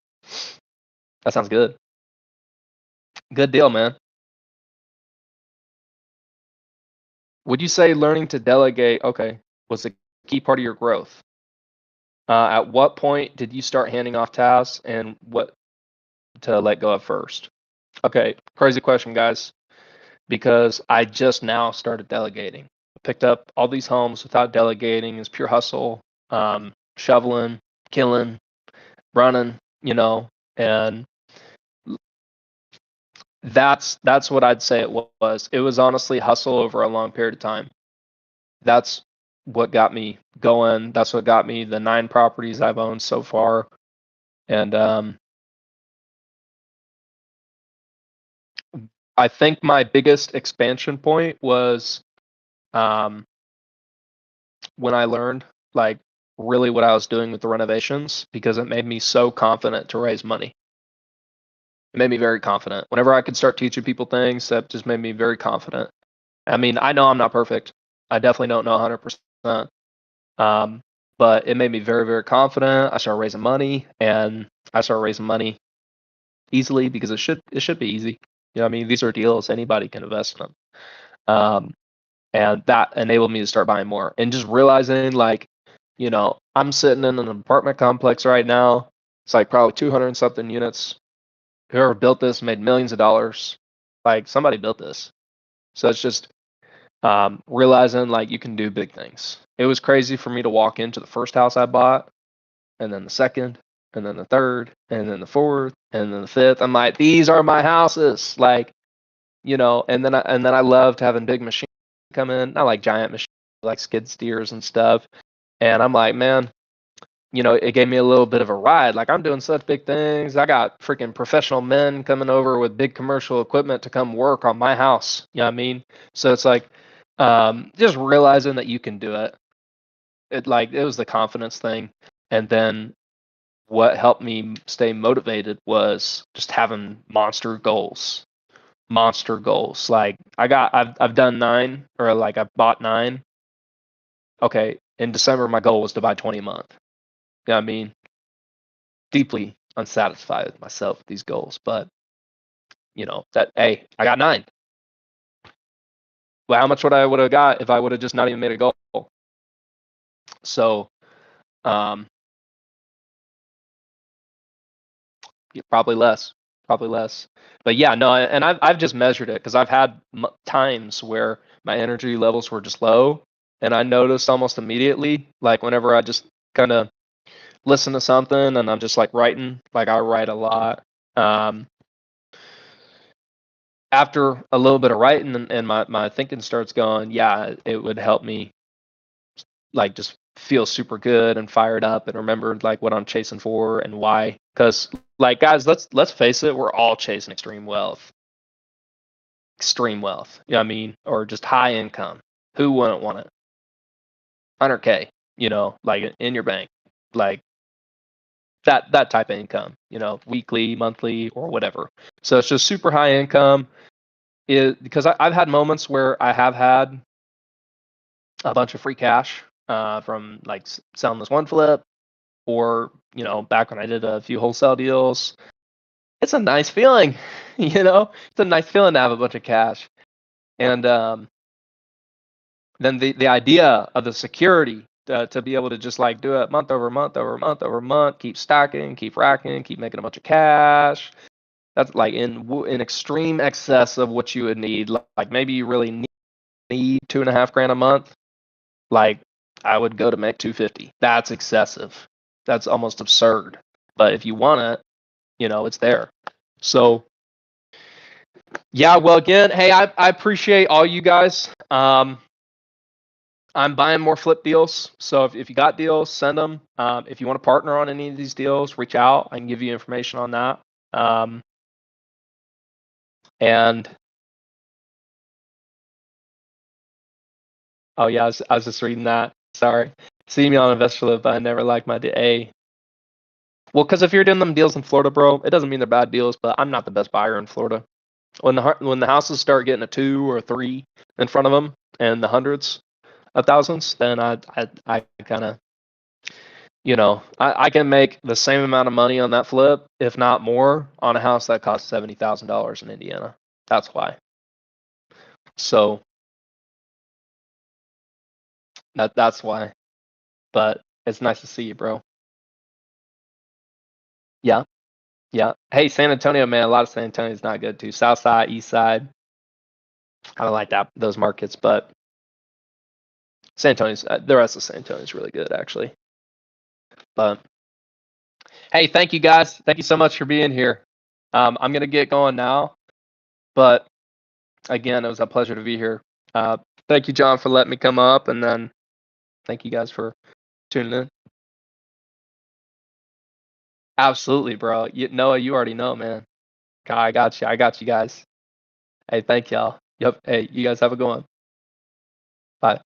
That sounds good. Good deal, man. Would you say learning to delegate, okay, was a key part of your growth? At what point did you start handing off tasks and what to let go of first? Okay, crazy question, guys, because I just now started delegating. I picked up all these homes without delegating. It's pure hustle, shoveling, killing, running, and that's what I'd say it was. It was honestly hustle over a long period of time. That's what got me going. That's what got me the 9 properties I've owned so far. And I think my biggest expansion point was um, when I learned like really what I was doing with the renovations because it made me so confident to raise money. It made me very confident. Whenever I could start teaching people things, that just made me very confident. I mean, I know I'm not perfect. I definitely don't know 100%. Um, but it made me very, very confident. I started raising money, and I started raising money easily because it should be easy. I mean, these are deals anybody can invest in them. Um, and that enabled me to start buying more and just realizing like, I'm sitting in an apartment complex right now. It's like probably 200 and something units. Whoever built this made millions of dollars. Like somebody built this. So it's just realizing like you can do big things. It was crazy for me to walk into the first house I bought, and then the second, and then the third, and then the fourth, and then the fifth. I'm like, these are my houses, like, and then I loved having big machines come in, not like giant machines, like skid steers and stuff. And I'm like, man, it gave me a little bit of a ride. Like I'm doing such big things. I got freaking professional men coming over with big commercial equipment to come work on my house. You know what I mean? So it's like just realizing that you can do it. It was the confidence thing. And then what helped me stay motivated was just having monster goals. Monster goals. Like I've done 9 or like I've bought 9. Okay, in December my goal was to buy 20 a month. You know what I mean? Deeply unsatisfied with myself with these goals, but that hey, I got 9. Well, how much would have got if I would have just not even made a goal? So um probably less, probably less. But yeah, no, and I've just measured it because I've had times where my energy levels were just low, and I noticed almost immediately, like whenever I just kind of listen to something and I'm just like writing, like I write a lot. Um, After a little bit of writing and my thinking starts going, yeah, it would help me like just feel super good and fired up and remember like what I'm chasing for and why. Because like guys, let's face it, we're all chasing extreme wealth. Extreme wealth. You know what I mean? Or just high income. Who wouldn't want it? 100K, like in your bank. Like that type of income, weekly, monthly, or whatever. So it's just super high income. Because I've had moments where I have had a bunch of free cash from like selling this one flip, or back when I did a few wholesale deals. It's a nice feeling, It's a nice feeling to have a bunch of cash, and then the idea of the security to be able to just like do it month over month over month over month, keep stacking, keep racking, keep making a bunch of cash. That's like in extreme excess of what you would need. Like maybe you really need 2.5 grand a month. Like I would go to make 250. That's excessive. That's almost absurd. But if you want it, it's there. So yeah, well again, hey, I appreciate all you guys. I'm buying more flip deals. So if you got deals, send them. If you want to partner on any of these deals, reach out. I can give you information on that. And oh yeah, I was just reading that. Sorry. See me on Investor Live, but I never liked my A. Well, because if you're doing them deals in Florida, bro, it doesn't mean they're bad deals, but I'm not the best buyer in Florida. When the houses start getting a 2 or a 3 in front of them, in the hundreds of thousands, then I kind of, I can make the same amount of money on that flip, if not more, on a house that costs $70,000 in Indiana. That's why. So that's why. But it's nice to see you, bro. Yeah, yeah. Hey, San Antonio, man. A lot of San Antonio is not good too. South side, east side. I don't like those markets, but San Antonio's the rest of San Antonio is really good actually. But hey, thank you guys. Thank you so much for being here. I'm gonna get going now, but again, it was a pleasure to be here. Thank you, John, for letting me come up, and then thank you guys for tuning in. Absolutely, bro. Noah, you already know, man. I got you. I got you guys. Hey, thank y'all. Yep. Hey, you guys have a good one. Bye.